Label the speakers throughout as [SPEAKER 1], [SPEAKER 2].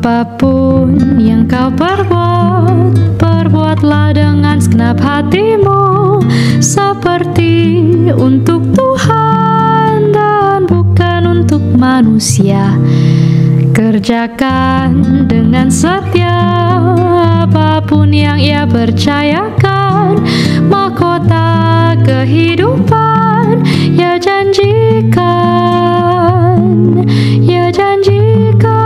[SPEAKER 1] Apapun yang kau perbuat, perbuatlah dengan segenap hatimu, seperti untuk Tuhan dan bukan untuk manusia. Kerjakan dengan setia apapun yang ia percayakan, mahkota kehidupan ia janjikan, ia janjikan,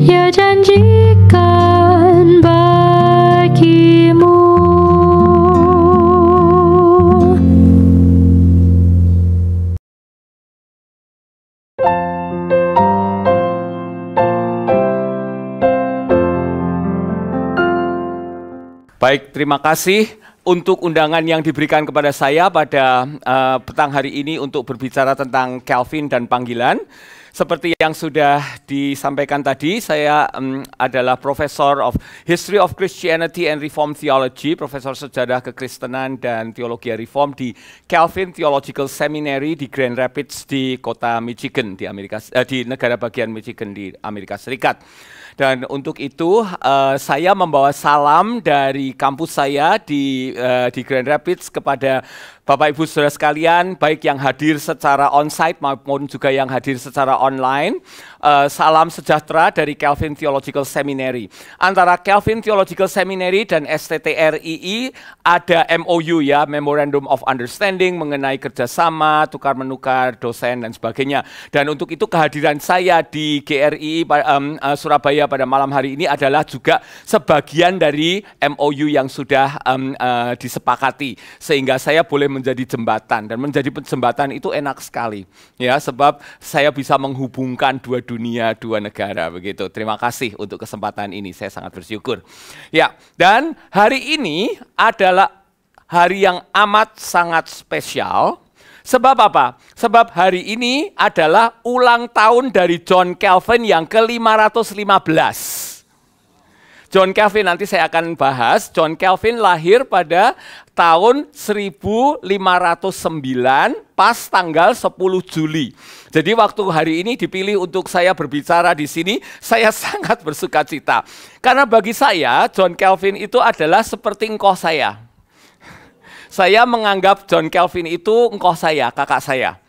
[SPEAKER 1] ia janjikan bagimu.
[SPEAKER 2] Baik, terima kasih untuk undangan yang diberikan kepada saya pada petang hari ini untuk berbicara tentang Calvin dan panggilan. Seperti yang sudah disampaikan tadi, saya adalah Professor of History of Christianity and Reformed Theology, Profesor Sejarah Kekristenan dan Teologi Reform di Calvin Theological Seminary di Grand Rapids di kota Michigan di negara bagian Michigan di Amerika Serikat. Dan untuk itu saya membawa salam dari kampus saya di Grand Rapids kepada Bapak Ibu Saudara sekalian, baik yang hadir secara on-site maupun juga yang hadir secara online. Salam sejahtera dari Calvin Theological Seminary. Antara Calvin Theological Seminary dan STTRII ada MOU ya, Memorandum of Understanding mengenai kerjasama, tukar-menukar dosen dan sebagainya. Dan untuk itu kehadiran saya di GRII Surabaya pada malam hari ini adalah juga sebagian dari MOU yang sudah disepakati. Sehingga saya boleh menjadi jembatan, dan menjadi jembatan itu enak sekali ya, sebab saya bisa menghubungkan dua dunia, dua negara begitu. Terima kasih untuk kesempatan ini, saya sangat bersyukur. Ya, dan hari ini adalah hari yang amat sangat spesial. Sebab apa? Sebab hari ini adalah ulang tahun dari John Calvin yang ke-515. John Calvin nanti saya akan bahas. John Calvin lahir pada tahun 1509 pas tanggal 10 Juli. Jadi waktu hari ini dipilih untuk saya berbicara di sini, saya sangat bersuka cita. Karena bagi saya John Calvin itu adalah seperti engkau saya. Saya menganggap John Calvin itu engkau saya, kakak saya.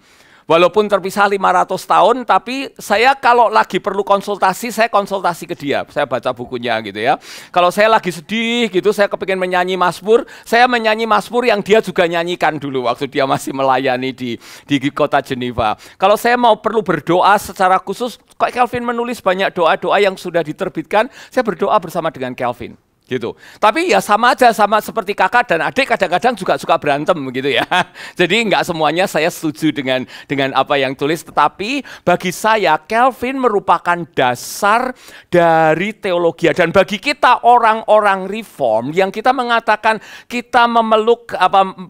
[SPEAKER 2] Walaupun terpisah 500 tahun, tapi saya kalau lagi perlu konsultasi, saya konsultasi ke dia. Saya baca bukunya gitu ya. Kalau saya lagi sedih gitu, saya kepingin menyanyi mazmur, saya menyanyi mazmur yang dia juga nyanyikan dulu waktu dia masih melayani di kota Geneva. Kalau saya mau perlu berdoa secara khusus, kok Calvin menulis banyak doa-doa yang sudah diterbitkan, saya berdoa bersama dengan Calvin. Gitu. Tapi ya sama aja, sama seperti kakak dan adik kadang-kadang juga suka berantem gitu ya. Jadi nggak semuanya saya setuju dengan apa yang tulis, tetapi bagi saya Calvin merupakan dasar dari teologi. Dan bagi kita orang-orang reform yang kita mengatakan kita memeluk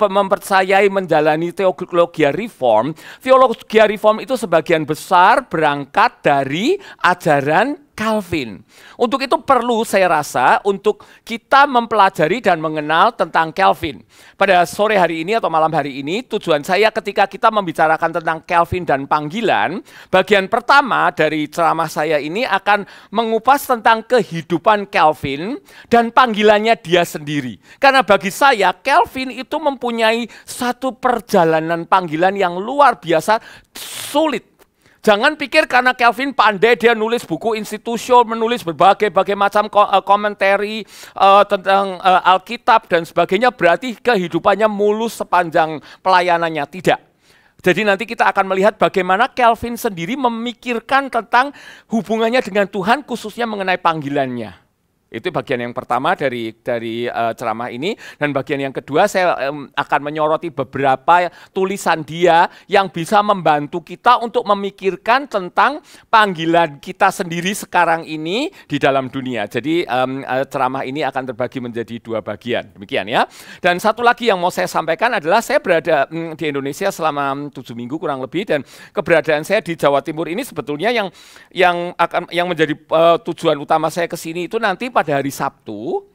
[SPEAKER 2] mempercayai menjalani teologi reform, teologi reform itu sebagian besar berangkat dari ajaran Calvin. Untuk itu perlu saya rasa untuk kita mempelajari dan mengenal tentang Calvin. Pada sore hari ini atau malam hari ini tujuan saya ketika kita membicarakan tentang Calvin dan panggilan, bagian pertama dari ceramah saya ini akan mengupas tentang kehidupan Calvin dan panggilannya dia sendiri. Karena bagi saya Calvin itu mempunyai satu perjalanan panggilan yang luar biasa sulit. Jangan pikir karena Calvin pandai dia nulis buku institusi, menulis berbagai macam komentari tentang Alkitab dan sebagainya, berarti kehidupannya mulus sepanjang pelayanannya. Tidak. Jadi nanti kita akan melihat bagaimana Calvin sendiri memikirkan tentang hubungannya dengan Tuhan, khususnya mengenai panggilannya. Itu bagian yang pertama dari ceramah ini. Dan bagian yang kedua saya akan menyoroti beberapa tulisan dia yang bisa membantu kita untuk memikirkan tentang panggilan kita sendiri sekarang ini di dalam dunia. Jadi ceramah ini akan terbagi menjadi dua bagian. Demikian ya. Dan satu lagi yang mau saya sampaikan adalah saya berada di Indonesia selama 7 minggu kurang lebih, dan keberadaan saya di Jawa Timur ini sebetulnya yang menjadi tujuan utama saya ke sini itu nanti pada hari Sabtu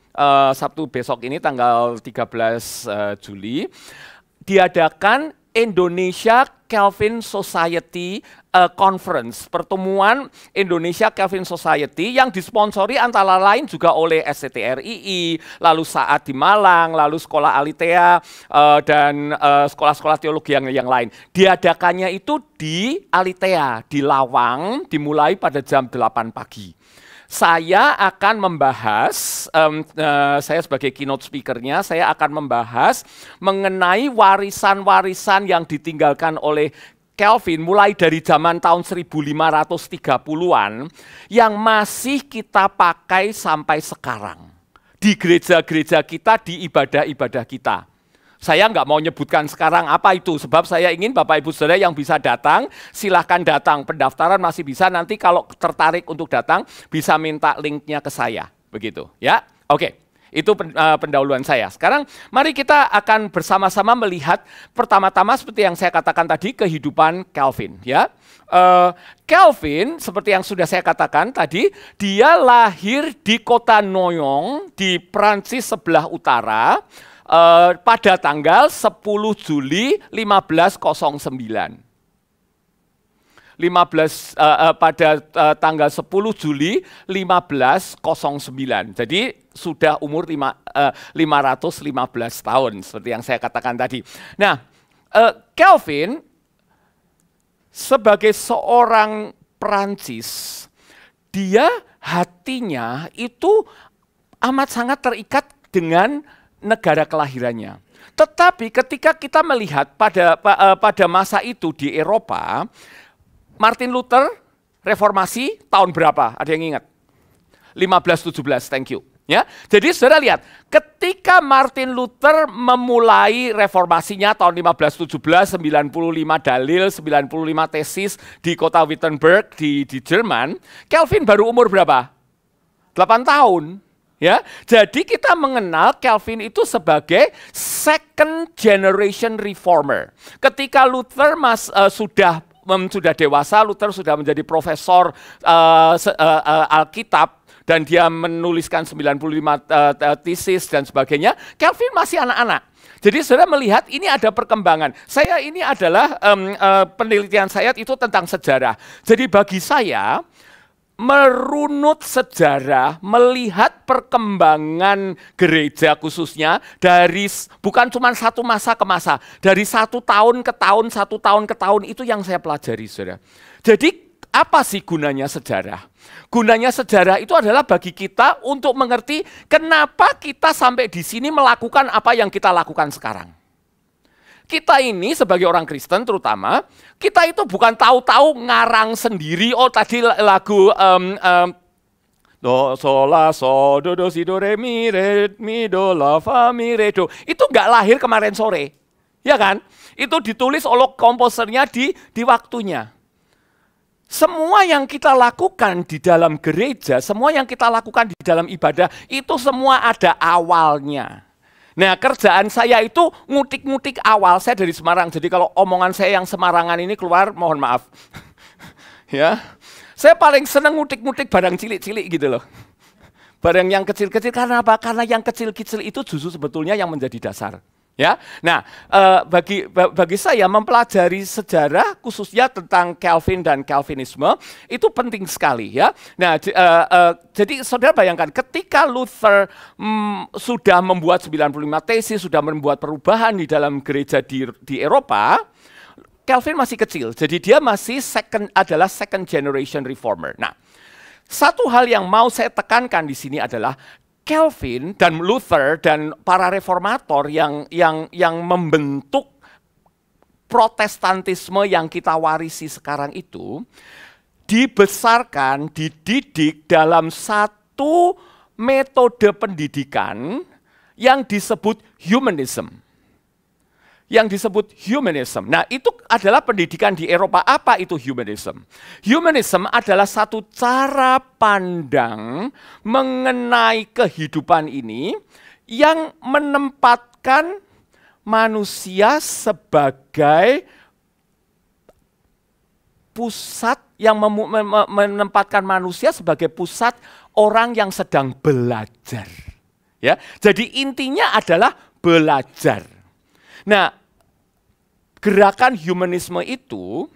[SPEAKER 2] besok ini tanggal 13 Juli diadakan Indonesia Calvin Society Conference, pertemuan Indonesia Calvin Society yang disponsori antara lain juga oleh SCTRII, lalu Saat di Malang, lalu Sekolah Alitea, dan sekolah-sekolah teologi yang lain. Diadakannya itu di Alitea, di Lawang, dimulai pada jam 8 pagi. Saya akan membahas, saya sebagai keynote speaker-nya, saya akan membahas mengenai warisan-warisan yang ditinggalkan oleh Calvin mulai dari zaman tahun 1530-an yang masih kita pakai sampai sekarang. Di gereja-gereja kita, di ibadah-ibadah kita. Saya nggak mau nyebutkan sekarang apa itu, sebab saya ingin Bapak Ibu Saudara yang bisa datang, silahkan datang. Pendaftaran masih bisa, nanti kalau tertarik untuk datang, bisa minta linknya ke saya. Begitu ya, oke. Itu pendahuluan saya. Sekarang mari kita akan bersama-sama melihat pertama-tama seperti yang saya katakan tadi, kehidupan Calvin. Ya, Calvin seperti yang sudah saya katakan tadi, dia lahir di kota Noyon di Prancis sebelah utara pada tanggal 10 Juli 1509. Pada tanggal 10 Juli 1509. Jadi sudah umur 515 tahun seperti yang saya katakan tadi. Nah, Calvin sebagai seorang Prancis, dia hatinya itu amat sangat terikat dengan negara kelahirannya. Tetapi ketika kita melihat pada masa itu di Eropa, Martin Luther, reformasi tahun berapa? Ada yang ingat? 1517, thank you. Ya, jadi saudara lihat, ketika Martin Luther memulai reformasinya tahun 1517, 95 dalil, 95 tesis di kota Wittenberg di Jerman, Calvin baru umur berapa? 8 tahun. Ya, jadi kita mengenal Calvin itu sebagai second generation reformer. Ketika Luther sudah dewasa, Luther sudah menjadi profesor Alkitab dan dia menuliskan 95 tesis dan sebagainya. Calvin masih anak-anak. Jadi saudara melihat ini ada perkembangan. Saya ini adalah penelitian saya itu tentang sejarah. Jadi bagi saya merunut sejarah, melihat perkembangan gereja khususnya dari bukan cuma satu masa ke masa, dari 1 tahun ke tahun, 1 tahun ke tahun, itu yang saya pelajari, saudara. Jadi apa sih gunanya sejarah? Gunanya sejarah itu adalah bagi kita untuk mengerti kenapa kita sampai di sini melakukan apa yang kita lakukan sekarang. Kita ini sebagai orang Kristen terutama, kita itu bukan tahu-tahu ngarang sendiri, oh tadi lagu do, sol, la, so, do, si, do, re, mi, do, la, fa, mi, re, do. Itu nggak lahir kemarin sore, ya kan? Itu ditulis oleh komposernya di waktunya. Semua yang kita lakukan di dalam gereja, semua yang kita lakukan di dalam ibadah, itu semua ada awalnya. Nah, kerjaan saya itu ngutik-ngutik awal. Saya dari Semarang, jadi kalau omongan saya yang Semarangan ini keluar, mohon maaf. Ya, saya paling seneng ngutik-ngutik barang cilik-cilik gitu loh. Barang yang kecil-kecil, karena apa? Karena yang kecil-kecil itu justru sebetulnya yang menjadi dasar. Ya, nah bagi saya mempelajari sejarah khususnya tentang Calvin dan Calvinisme itu penting sekali ya. Nah, jadi saudara bayangkan ketika Luther sudah membuat 95 tesis, sudah membuat perubahan di dalam gereja di Eropa, Calvin masih kecil, jadi dia masih adalah second generation reformer. Nah, satu hal yang mau saya tekankan di sini adalah Calvin dan Luther dan para reformator yang membentuk Protestantisme yang kita warisi sekarang itu dibesarkan, dididik dalam satu metode pendidikan yang disebut humanism. Yang disebut humanism. Nah, itu adalah pendidikan di Eropa. Apa itu humanism? Humanism adalah satu cara pandang mengenai kehidupan ini yang menempatkan manusia sebagai pusat, yang menempatkan manusia sebagai pusat orang yang sedang belajar. Ya, jadi intinya adalah belajar. Nah, gerakan humanisme itu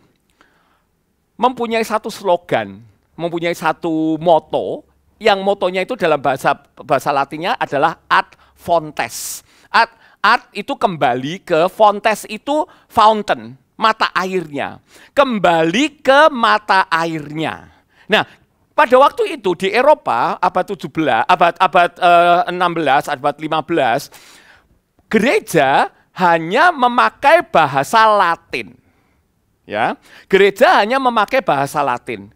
[SPEAKER 2] mempunyai satu slogan, mempunyai satu moto, yang motonya itu dalam bahasa Latinnya adalah ad fontes. Ad itu kembali ke, fontes itu fountain, mata airnya. Kembali ke mata airnya. Nah, pada waktu itu di Eropa abad 16, abad 15, gereja hanya memakai bahasa Latin. Ya, gereja hanya memakai bahasa Latin.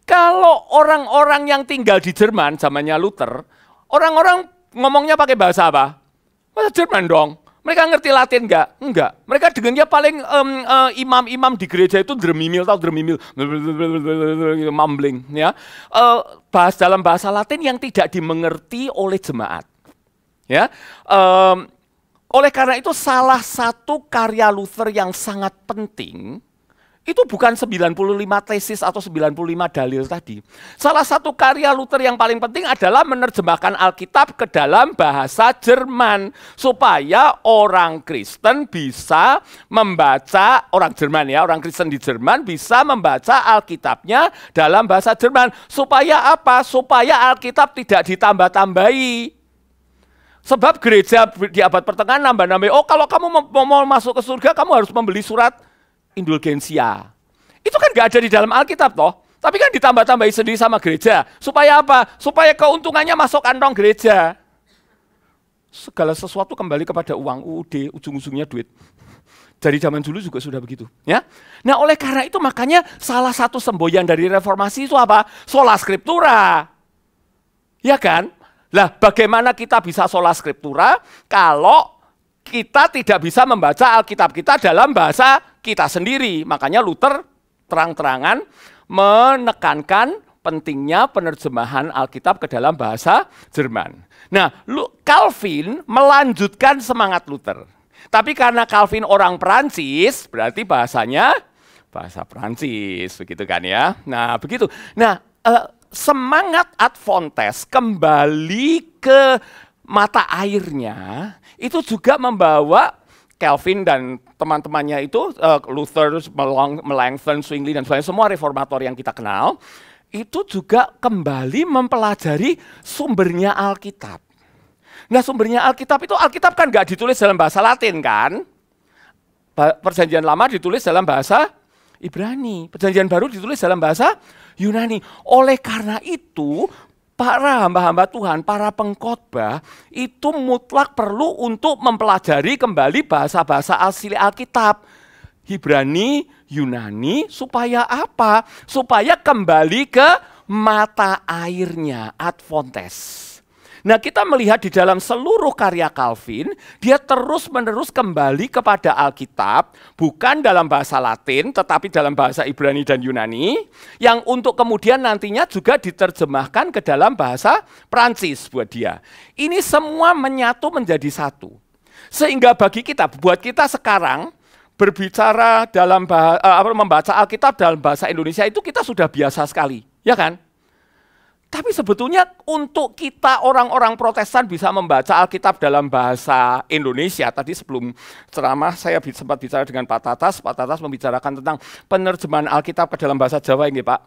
[SPEAKER 2] Kalau orang-orang yang tinggal di Jerman zamannya Luther, orang-orang ngomongnya pakai bahasa apa? Bahasa Jerman dong. Mereka ngerti Latin enggak? Enggak. Mereka dengannya paling imam-imam di gereja itu dremimil, tahu dremimil, mumbling, ya. Dalam bahasa Latin yang tidak dimengerti oleh jemaat. Ya. Oleh karena itu salah satu karya Luther yang sangat penting itu bukan 95 tesis atau 95 dalil tadi. Salah satu karya Luther yang paling penting adalah menerjemahkan Alkitab ke dalam bahasa Jerman. Supaya orang Kristen bisa membaca, orang Jerman ya, orang Kristen di Jerman bisa membaca Alkitabnya dalam bahasa Jerman. Supaya apa? Supaya Alkitab tidak ditambah-tambahi. Sebab gereja di abad pertengahan nambah-nambah, oh kalau kamu mau masuk ke surga, kamu harus membeli surat indulgensia. Itu kan gak ada di dalam Alkitab toh. Tapi kan ditambah-tambahi sendiri sama gereja. Supaya apa? Supaya keuntungannya masuk kantong gereja. Segala sesuatu kembali kepada uang, UUD, ujung-ujungnya duit. Dari zaman dulu juga sudah begitu. Ya. Nah oleh karena itu makanya salah satu semboyan dari reformasi itu apa? Sola Scriptura. Ya kan? Lah bagaimana kita bisa sola Scriptura kalau kita tidak bisa membaca Alkitab kita dalam bahasa kita sendiri. Makanya Luther terang-terangan menekankan pentingnya penerjemahan Alkitab ke dalam bahasa Jerman. Nah, Calvin melanjutkan semangat Luther. Tapi karena Calvin orang Perancis, berarti bahasanya bahasa Perancis, begitu kan ya. Nah, begitu. Nah, semangat ad fontes kembali ke mata airnya itu juga membawa Calvin dan teman-temannya itu, Luther, Melanchthon, Zwingli, dan sebagainya, semua reformator yang kita kenal, itu juga kembali mempelajari sumbernya Alkitab. Nah sumbernya Alkitab itu, Alkitab kan nggak ditulis dalam bahasa Latin kan? Perjanjian Lama ditulis dalam bahasa Ibrani, Perjanjian Baru ditulis dalam bahasa Yunani. Oleh karena itu, para hamba-hamba Tuhan, para pengkhotbah itu mutlak perlu untuk mempelajari kembali bahasa-bahasa asli Alkitab. Ibrani, Yunani, supaya apa? Supaya kembali ke mata airnya, ad fontes. Nah kita melihat di dalam seluruh karya Calvin, dia terus-menerus kembali kepada Alkitab, bukan dalam bahasa Latin, tetapi dalam bahasa Ibrani dan Yunani, yang untuk kemudian nantinya juga diterjemahkan ke dalam bahasa Prancis buat dia. Ini semua menyatu menjadi satu. Sehingga bagi kita, buat kita sekarang, berbicara dalam membaca Alkitab dalam bahasa Indonesia itu kita sudah biasa sekali, ya kan? Tapi sebetulnya untuk kita orang-orang Protestan bisa membaca Alkitab dalam bahasa Indonesia, tadi sebelum ceramah saya sempat bicara dengan Pak Tatas membicarakan tentang penerjemahan Alkitab ke dalam bahasa Jawa ini Pak.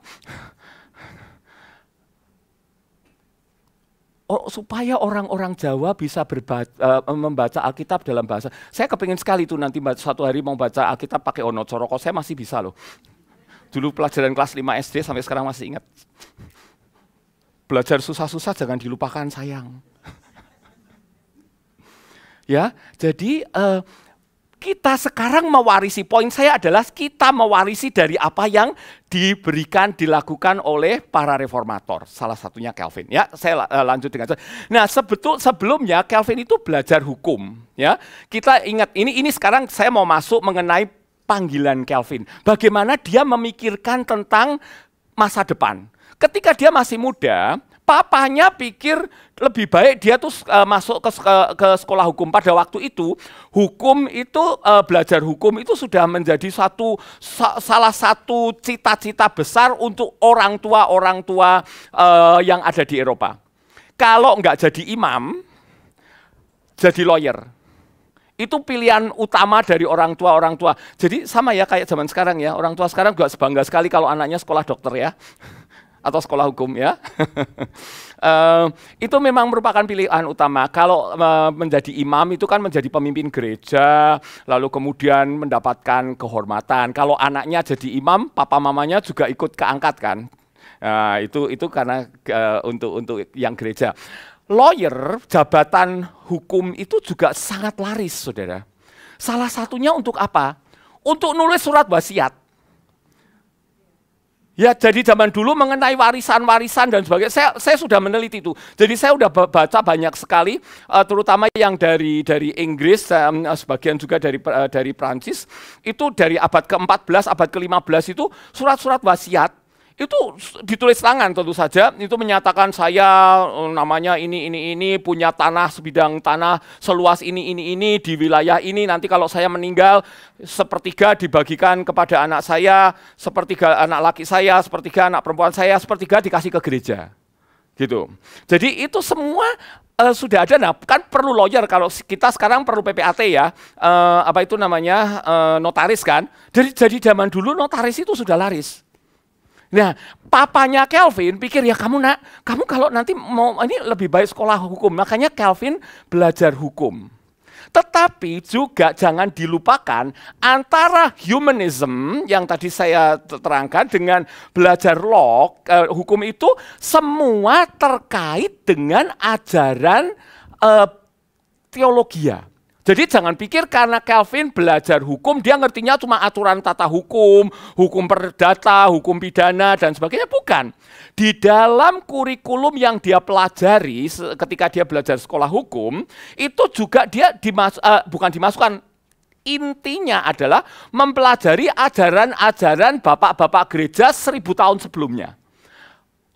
[SPEAKER 2] Supaya orang-orang Jawa bisa membaca Alkitab dalam bahasa. Saya kepingin sekali tuh nanti suatu hari mau baca Alkitab pakai Ono Coroko, saya masih bisa loh. Dulu pelajaran kelas 5 SD sampai sekarang masih ingat. Belajar susah-susah jangan dilupakan sayang. Ya, jadi kita sekarang mewarisi, poin saya adalah kita mewarisi dari apa yang diberikan, dilakukan oleh para reformator. Salah satunya Calvin. Ya, saya lanjut dengan. Nah, sebelumnya Calvin itu belajar hukum. Ya, kita ingat ini sekarang saya mau masuk mengenai panggilan Calvin. Bagaimana dia memikirkan tentang masa depan. Ketika dia masih muda, papanya pikir lebih baik dia tuh masuk ke sekolah hukum. Pada waktu itu, belajar hukum itu sudah menjadi salah satu cita-cita besar untuk orang tua yang ada di Eropa. Kalau nggak jadi imam, jadi lawyer. Itu pilihan utama dari orang tua. Jadi sama ya kayak zaman sekarang ya. Orang tua sekarang juga sebangga sekali kalau anaknya sekolah dokter ya. Atau sekolah hukum ya. Itu memang merupakan pilihan utama. Kalau menjadi imam itu kan menjadi pemimpin gereja, lalu kemudian mendapatkan kehormatan. Kalau anaknya jadi imam, papa mamanya juga ikut keangkat kan. Nah, itu karena untuk yang gereja. Lawyer, jabatan hukum itu juga sangat laris, saudara. Salah satunya untuk apa? Untuk nulis surat wasiat. Ya, jadi zaman dulu mengenai warisan-warisan dan sebagainya, saya sudah meneliti itu. Jadi saya sudah baca banyak sekali, terutama yang dari Inggris, sebagian juga dari Prancis. Itu dari abad ke-14, abad ke-15 itu surat-surat wasiat. Itu ditulis tangan tentu saja, itu menyatakan saya namanya ini, punya tanah, sebidang tanah seluas ini, di wilayah ini, nanti kalau saya meninggal, sepertiga dibagikan kepada anak saya, sepertiga anak laki saya, sepertiga anak perempuan saya, sepertiga dikasih ke gereja. Gitu. Jadi itu semua sudah ada. Nah, kan perlu lawyer, kalau kita sekarang perlu PPAT ya, apa itu namanya, notaris kan. Jadi zaman dulu notaris itu sudah laris. Nah, papanya Calvin pikir ya kamu kalau nanti mau ini lebih baik sekolah hukum, makanya Calvin belajar hukum. Tetapi juga jangan dilupakan antara humanism yang tadi saya terangkan dengan belajar law, hukum itu semua terkait dengan ajaran teologia. Jadi jangan pikir karena Calvin belajar hukum, dia ngertinya cuma aturan tata hukum, hukum perdata, hukum pidana, dan sebagainya. Bukan. Di dalam kurikulum yang dia pelajari ketika dia belajar sekolah hukum, itu juga dia bukan dimasukkan. Intinya adalah mempelajari ajaran-ajaran bapak-bapak gereja 1000 tahun sebelumnya.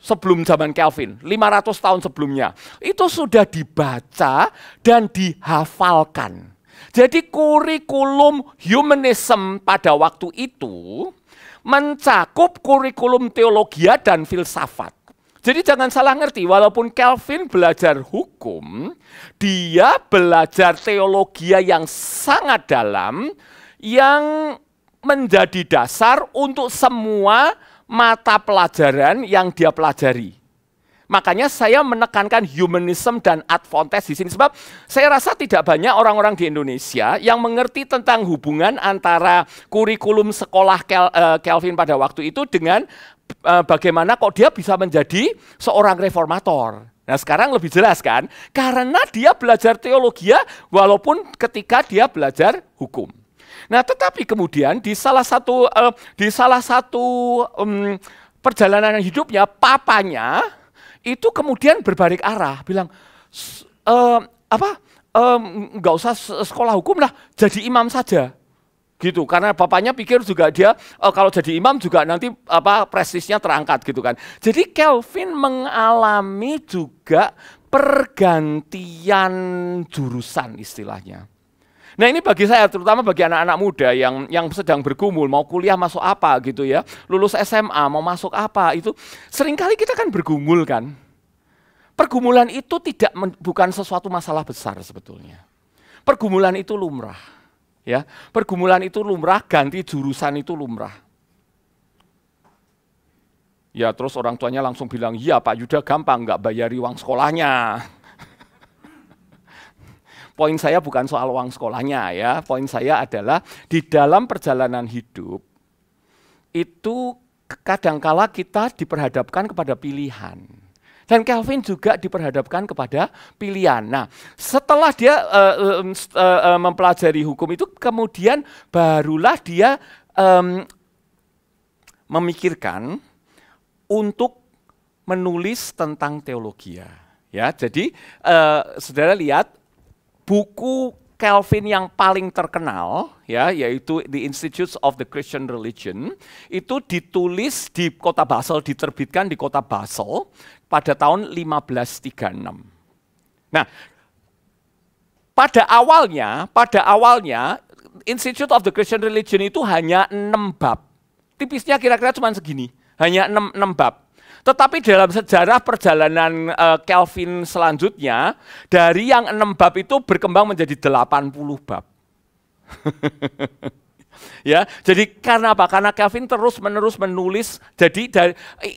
[SPEAKER 2] Sebelum zaman Calvin, 500 tahun sebelumnya. Itu sudah dibaca dan dihafalkan. Jadi kurikulum humanism pada waktu itu mencakup kurikulum teologia dan filsafat. Jadi jangan salah ngerti, walaupun Calvin belajar hukum, dia belajar teologi yang sangat dalam, yang menjadi dasar untuk semua mata pelajaran yang dia pelajari. Makanya saya menekankan humanism dan Adventist di sini sebab saya rasa tidak banyak orang-orang di Indonesia yang mengerti tentang hubungan antara kurikulum sekolah Calvin pada waktu itu dengan bagaimana kok dia bisa menjadi seorang reformator. Nah, sekarang lebih jelas kan? Karena dia belajar teologi walaupun ketika dia belajar hukum. Nah, tetapi kemudian di salah satu perjalanan hidupnya, papanya itu kemudian berbalik arah, bilang nggak usah sekolah hukum lah, jadi imam saja, gitu. Karena bapaknya pikir juga dia kalau jadi imam juga nanti prestisnya terangkat, gitu kan. Jadi Calvin mengalami juga pergantian jurusan istilahnya. Nah, ini bagi saya, terutama bagi anak-anak muda yang sedang bergumul, mau kuliah masuk apa gitu ya, lulus SMA mau masuk apa, itu seringkali kita kan bergumul kan. Pergumulan itu bukan sesuatu masalah besar sebetulnya. Pergumulan itu lumrah, ya. Pergumulan itu lumrah, ganti jurusan itu lumrah. Ya, terus orang tuanya langsung bilang, iya Pak Yuda gampang, nggak bayari uang sekolahnya. Poin saya bukan soal uang sekolahnya ya, poin saya adalah di dalam perjalanan hidup itu kadangkala kita diperhadapkan kepada pilihan. Dan Calvin juga diperhadapkan kepada pilihan. Nah, setelah dia mempelajari hukum itu, kemudian barulah dia memikirkan untuk menulis tentang teologi. Ya, jadi saudara lihat, buku Calvin yang paling terkenal, ya, yaitu The Institutes of the Christian Religion, itu ditulis di kota Basel, diterbitkan di kota Basel pada tahun 1536. Nah, pada awalnya Institute of the Christian Religion itu hanya 6 bab. Tipisnya kira-kira cuma segini, hanya 6 bab. Tetapi dalam sejarah perjalanan Calvin selanjutnya, dari yang 6 bab itu berkembang menjadi 80 bab. Ya, jadi karena apa? Karena Calvin terus-menerus menulis. Jadi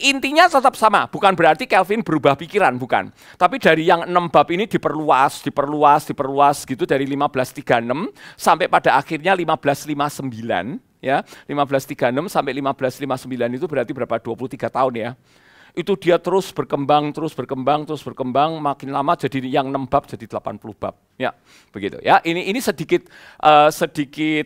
[SPEAKER 2] intinya tetap sama, bukan berarti Calvin berubah pikiran, bukan. Tapi dari yang 6 bab ini diperluas gitu dari 1536 sampai pada akhirnya 1559, ya. 1536 sampai 1559 itu berarti berapa? 23 tahun ya. Itu dia terus berkembang, makin lama jadi yang 6 bab jadi 80 bab. Ya, begitu ya. Ini sedikit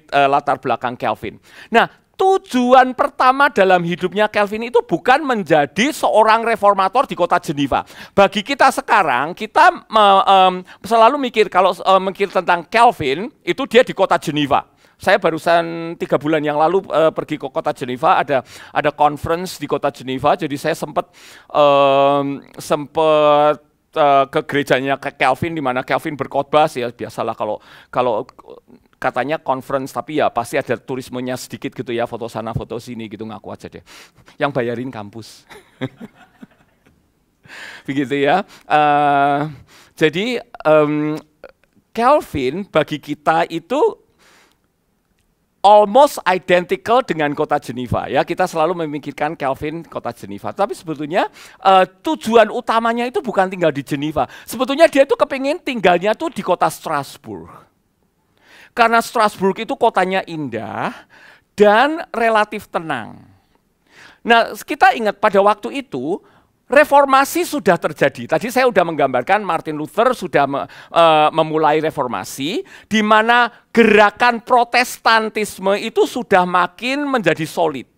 [SPEAKER 2] latar belakang Calvin. Nah, tujuan pertama dalam hidupnya Calvin itu bukan menjadi seorang reformator di kota Geneva. Bagi kita sekarang, kita selalu mikir kalau mikir tentang Calvin itu dia di kota Geneva. Saya barusan 3 bulan yang lalu pergi ke kota Geneva, ada conference di kota Geneva, jadi saya sempat ke gerejanya Calvin di mana Calvin berkhotbah. Ya biasalah kalau katanya conference, tapi ya pasti ada turismenya sedikit gitu ya, foto sana foto sini gitu, ngaku aja deh. Yang bayarin kampus. Begitu ya. Jadi Calvin bagi kita itu almost identical dengan kota Geneva ya. Kita selalu memikirkan Calvin kota Geneva, tapi sebetulnya tujuan utamanya itu bukan tinggal di Geneva. Sebetulnya dia itu kepingin tinggalnya tuh di kota Strasbourg. Karena Strasbourg itu kotanya indah dan relatif tenang. Nah, kita ingat pada waktu itu reformasi sudah terjadi. Tadi saya sudah menggambarkan Martin Luther sudah memulai reformasi, di mana gerakan protestantisme itu sudah makin menjadi solid.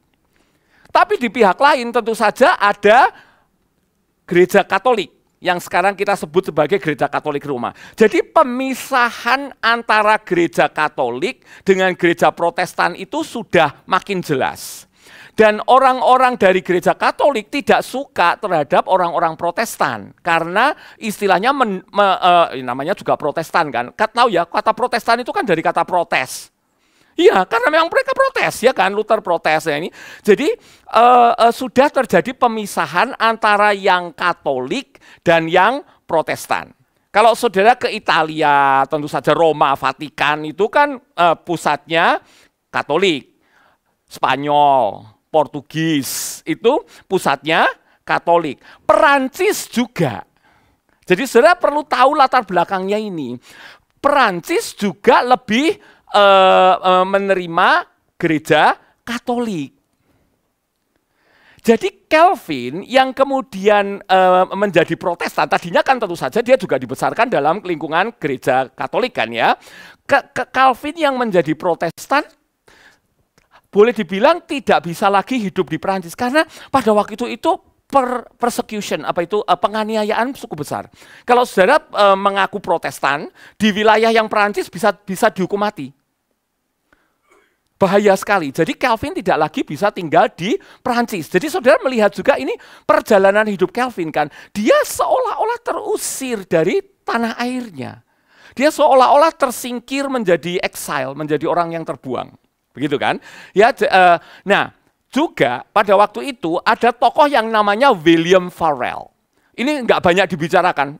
[SPEAKER 2] Tapi di pihak lain tentu saja ada gereja Katolik, yang sekarang kita sebut sebagai gereja Katolik Roma. Jadi pemisahan antara gereja Katolik dengan gereja Protestan itu sudah makin jelas. Dan orang-orang dari gereja Katolik tidak suka terhadap orang-orang Protestan. Karena istilahnya namanya juga Protestan kan. Tahu ya, kata Protestan itu kan dari kata protes. Iya, karena memang mereka protes ya kan, Luther protes ya ini. Jadi sudah terjadi pemisahan antara yang Katolik dan yang Protestan. Kalau saudara ke Italia, tentu saja Roma, Vatikan itu kan pusatnya Katolik. Spanyol, Portugis itu pusatnya Katolik. Perancis juga. Jadi saudara perlu tahu latar belakangnya ini. Perancis juga lebih menerima gereja Katolik. Jadi Calvin yang kemudian menjadi Protestan, tadinya kan tentu saja dia juga dibesarkan dalam lingkungan gereja Katolik kan ya. Calvin yang menjadi Protestan boleh dibilang tidak bisa lagi hidup di Perancis karena pada waktu itu persecution, penganiayaan cukup besar. Kalau saudara mengaku Protestan di wilayah yang Perancis bisa dihukum mati. Bahaya sekali. Jadi Calvin tidak lagi bisa tinggal di Perancis. Jadi saudara melihat juga ini perjalanan hidup Calvin kan. Dia seolah-olah terusir dari tanah airnya. Dia seolah-olah tersingkir menjadi exile, menjadi orang yang terbuang. Begitu kan? Ya, nah, juga pada waktu itu ada tokoh yang namanya William Farel. Ini nggak banyak dibicarakan.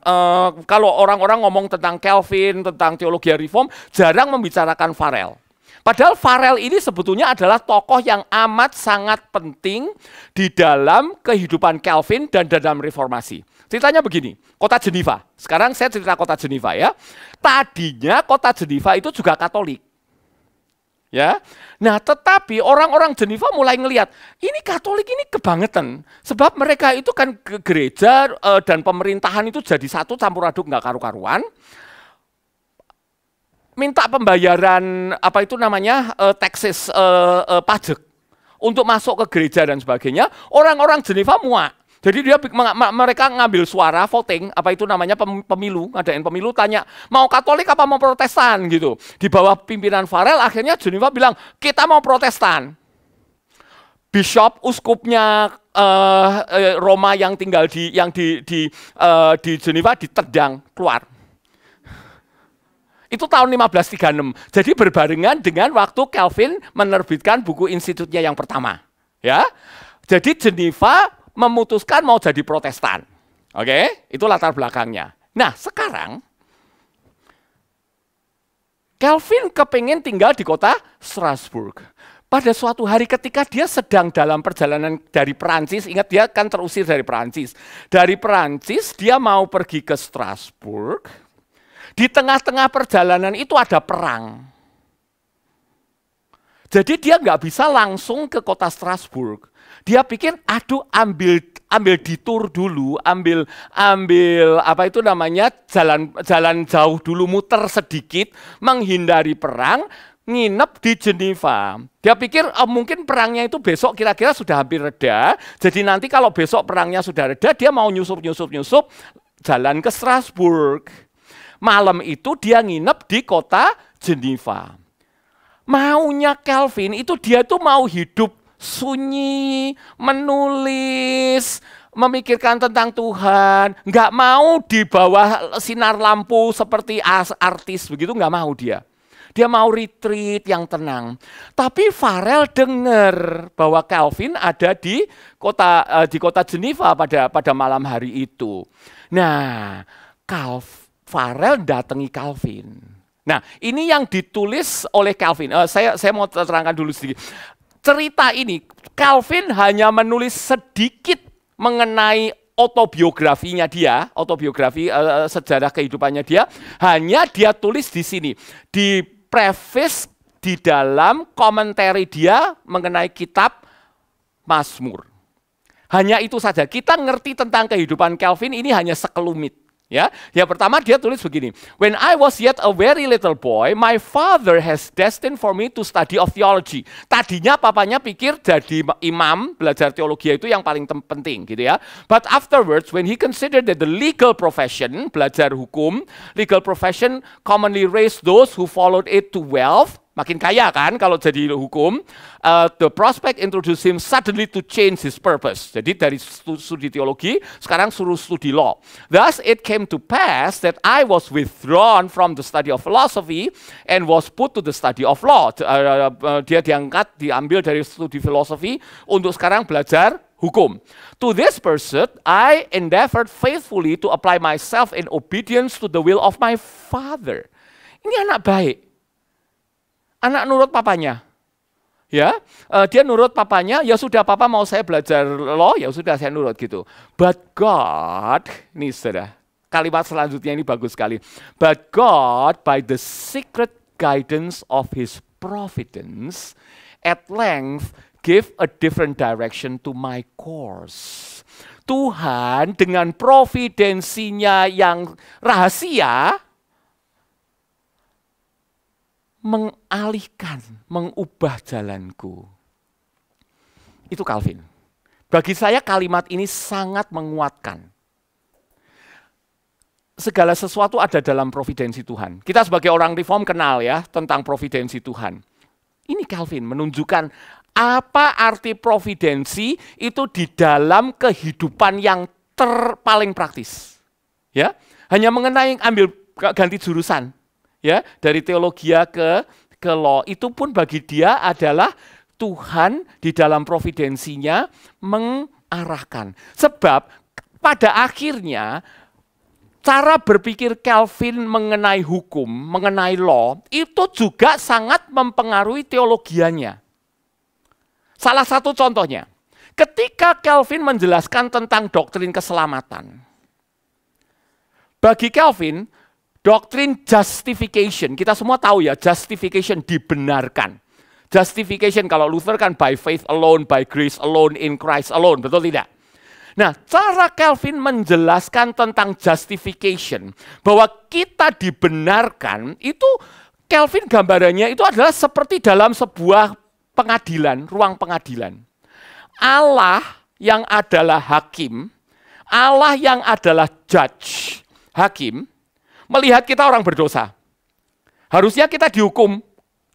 [SPEAKER 2] Kalau orang-orang ngomong tentang Calvin, tentang teologi reform, jarang membicarakan Farel. Padahal Farel ini sebetulnya adalah tokoh yang amat sangat penting di dalam kehidupan Calvin dan dalam reformasi. Ceritanya begini, kota Geneva. Sekarang saya cerita kota Geneva ya. Tadinya kota Geneva itu juga Katolik. Ya, nah tetapi orang-orang Geneva mulai ngelihat ini Katolik ini kebangetan, sebab mereka itu kan gereja dan pemerintahan itu jadi satu campur aduk nggak karu-karuan, minta pembayaran taxes pajak untuk masuk ke gereja dan sebagainya. Orang-orang Geneva muak. Jadi mereka ngambil suara voting, pemilu, ngadain pemilu, tanya mau Katolik apa mau Protestan gitu. Di bawah pimpinan Farel akhirnya Geneva bilang kita mau Protestan. Bishop, uskupnya Roma yang tinggal di Geneva ditendang keluar. Itu tahun 1536. Jadi berbarengan dengan waktu Calvin menerbitkan buku institutnya yang pertama. Ya, jadi Geneva memutuskan mau jadi Protestan. Oke, itu latar belakangnya. Nah, sekarang Calvin kepengen tinggal di kota Strasbourg. Pada suatu hari ketika dia sedang dalam perjalanan dari Perancis, ingat dia kan terusir dari Perancis. Dari Perancis dia mau pergi ke Strasbourg. Di tengah-tengah perjalanan itu ada perang. Jadi dia nggak bisa langsung ke kota Strasbourg. Dia pikir, aduh ambil detour dulu, ambil apa itu namanya jalan jauh dulu, muter sedikit, menghindari perang, nginep di Geneva. Dia pikir mungkin perangnya itu besok kira-kira sudah hampir reda. Jadi nanti kalau besok perangnya sudah reda, dia mau nyusup jalan ke Strasbourg. Malam itu dia nginep di kota Geneva. Maunya Calvin itu dia tuh mau hidup sunyi, menulis, memikirkan tentang Tuhan, nggak mau di bawah sinar lampu seperti artis begitu, nggak mau dia. Dia mau retreat yang tenang. Tapi Farel dengar bahwa Calvin ada di kota Geneva pada malam hari itu. Nah, Farel datangi Calvin. Nah, ini yang ditulis oleh Calvin. Saya mau terangkan dulu sedikit. Cerita ini, Calvin hanya menulis sedikit mengenai autobiografinya dia, autobiografi sejarah kehidupannya dia, hanya dia tulis di sini, di preface di dalam komentari dia mengenai kitab Mazmur. Hanya itu saja, kita ngerti tentang kehidupan Calvin ini hanya sekelumit. Ya, yang pertama dia tulis begini. When I was yet a very little boy, my father has destined for me to study of theology. Tadinya papanya pikir jadi imam, belajar teologi itu yang paling penting gitu ya. But afterwards when he considered that the legal profession, belajar hukum, legal profession commonly raised those who followed it to wealth. Makin kaya kan kalau jadi hukum, the prospect introduced him suddenly to change his purpose. Jadi dari studi teologi, sekarang suruh studi law. Thus it came to pass that I was withdrawn from the study of philosophy and was put to the study of law. Dia diambil dari studi filosofi untuk sekarang belajar hukum. To this pursuit, I endeavored faithfully to apply myself in obedience to the will of my father. Ini anak baik. Anak nurut papanya, ya, dia nurut papanya. Ya sudah, papa mau saya belajar law, ya sudah saya nurut gitu. But God, ini sudah kalimat selanjutnya ini bagus sekali. But God, by the secret guidance of His providence, at length gave a different direction to my course. Tuhan dengan providensinya yang rahasia mengalihkan, mengubah jalanku. Itu Calvin. Bagi saya kalimat ini sangat menguatkan. Segala sesuatu ada dalam providensi Tuhan. Kita sebagai orang reform kenal ya tentang providensi Tuhan. Ini Calvin menunjukkan apa arti providensi itu di dalam kehidupan yang paling praktis. Ya, hanya mengenai ambil ganti jurusan. Ya, dari teologi ke law itu pun bagi dia adalah Tuhan di dalam providensinya mengarahkan. Sebab pada akhirnya cara berpikir Calvin mengenai hukum, mengenai law itu juga sangat mempengaruhi teologianya. Salah satu contohnya, ketika Calvin menjelaskan tentang doktrin keselamatan. Bagi Calvin, doktrin justification, kita semua tahu ya, justification dibenarkan. Justification kalau Luther kan by faith alone, by grace alone, in Christ alone, betul tidak? Nah, cara Calvin menjelaskan tentang justification, bahwa kita dibenarkan, itu Calvin gambarannya itu adalah seperti dalam sebuah pengadilan, ruang pengadilan. Allah yang adalah hakim, Allah yang adalah judge, hakim, melihat kita orang berdosa. Harusnya kita dihukum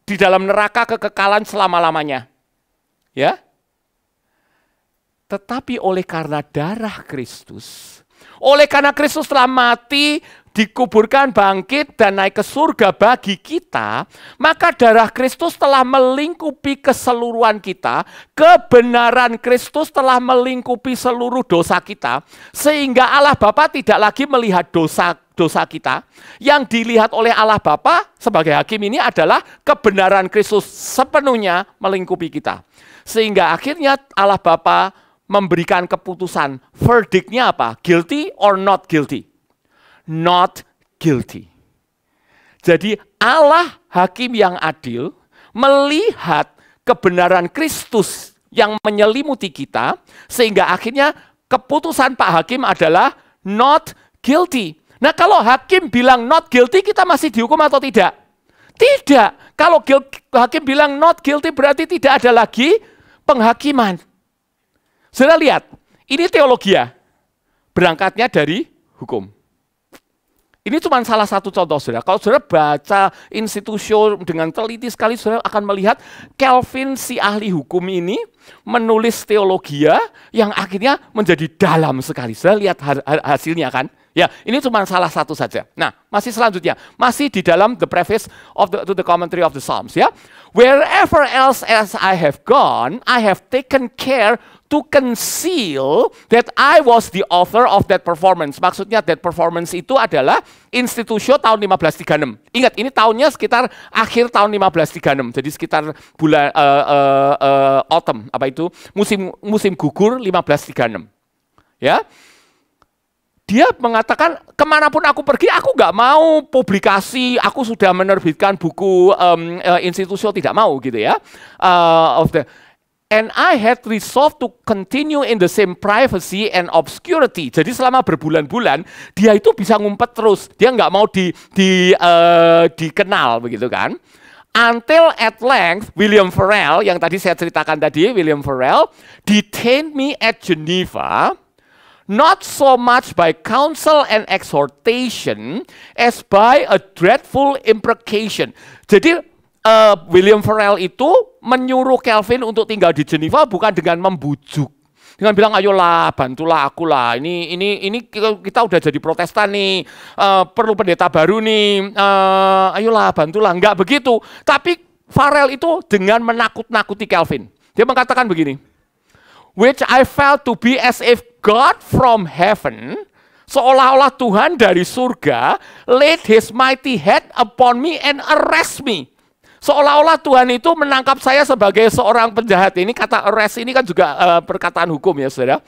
[SPEAKER 2] di dalam neraka kekekalan selama-lamanya. Ya. Tetapi oleh karena darah Kristus, oleh karena Kristus telah mati dikuburkan, bangkit, dan naik ke surga bagi kita, maka darah Kristus telah melingkupi keseluruhan kita, kebenaran Kristus telah melingkupi seluruh dosa kita, sehingga Allah Bapa tidak lagi melihat dosa kita. Yang dilihat oleh Allah Bapa sebagai hakim ini adalah kebenaran Kristus sepenuhnya melingkupi kita. Sehingga akhirnya Allah Bapa memberikan keputusan, verdiknya apa? Guilty or not guilty? Not guilty. Jadi Allah hakim yang adil melihat kebenaran Kristus yang menyelimuti kita, sehingga akhirnya keputusan Pak Hakim adalah not guilty. Nah, kalau hakim bilang not guilty, kita masih dihukum atau tidak? Tidak. Kalau hakim bilang not guilty berarti tidak ada lagi penghakiman. Saudara lihat, ini teologi ya, berangkatnya dari hukum. Ini cuma salah satu contoh, saudara. Kalau saudara baca institusio dengan teliti sekali, saudara akan melihat Calvin, si ahli hukum ini, menulis teologi yang akhirnya menjadi dalam sekali. Saudara lihat hasilnya kan? Ya, ini cuma salah satu saja. Nah, masih selanjutnya, masih di dalam the preface of the commentary of the Psalms ya. Wherever else as I have gone, I have taken care to conceal that I was the author of that performance. Maksudnya that performance itu adalah institusio tahun 1536. Ingat, ini tahunnya sekitar akhir tahun 1536. Jadi sekitar bulan autumn, apa itu? Musim gugur 1536. Ya. Dia mengatakan, kemanapun aku pergi, aku nggak mau publikasi, aku sudah menerbitkan buku institusio, tidak mau gitu ya. And I had resolved to continue in the same privacy and obscurity. Jadi selama berbulan-bulan, dia itu bisa ngumpet terus. Dia nggak mau dikenal begitu kan. Until at length, William Farel, yang tadi saya ceritakan tadi, William Farel, detained me at Geneva, not so much by counsel and exhortation as by a dreadful imprecation. Jadi William Farel itu menyuruh Calvin untuk tinggal di Geneva bukan dengan membujuk, dengan bilang ayolah bantulah aku lah. Ini kita udah jadi Protestan nih, perlu pendeta baru nih, ayolah bantulah. Enggak begitu. Tapi Farel itu dengan menakut-nakuti Calvin. Dia mengatakan begini, which I felt to be as if God from heaven, seolah-olah Tuhan dari surga, laid his mighty hand upon me and arrest me. Seolah-olah Tuhan itu menangkap saya sebagai seorang penjahat. Ini kata arrest ini kan juga perkataan hukum ya saudara.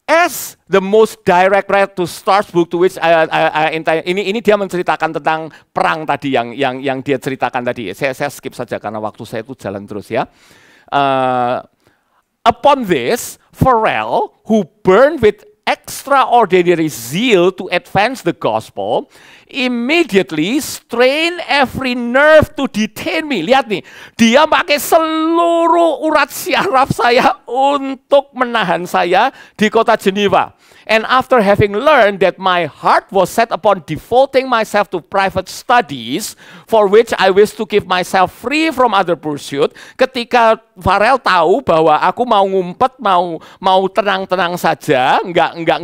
[SPEAKER 2] As the most direct read to Star's book to which ini dia menceritakan tentang perang tadi yang dia ceritakan tadi. Saya skip saja karena waktu saya itu jalan terus ya. Upon this, Farel, who burned with extraordinary zeal to advance the gospel, immediately strained every nerve to detain me. Lihat nih, dia pakai seluruh urat syaraf saya untuk menahan saya di kota Geneva. And after having learned that my heart was set upon devoting myself to private studies, for which I wish to keep myself free from other pursuit, ketika Farel tahu bahwa aku mau ngumpet, mau tenang-tenang saja, nggak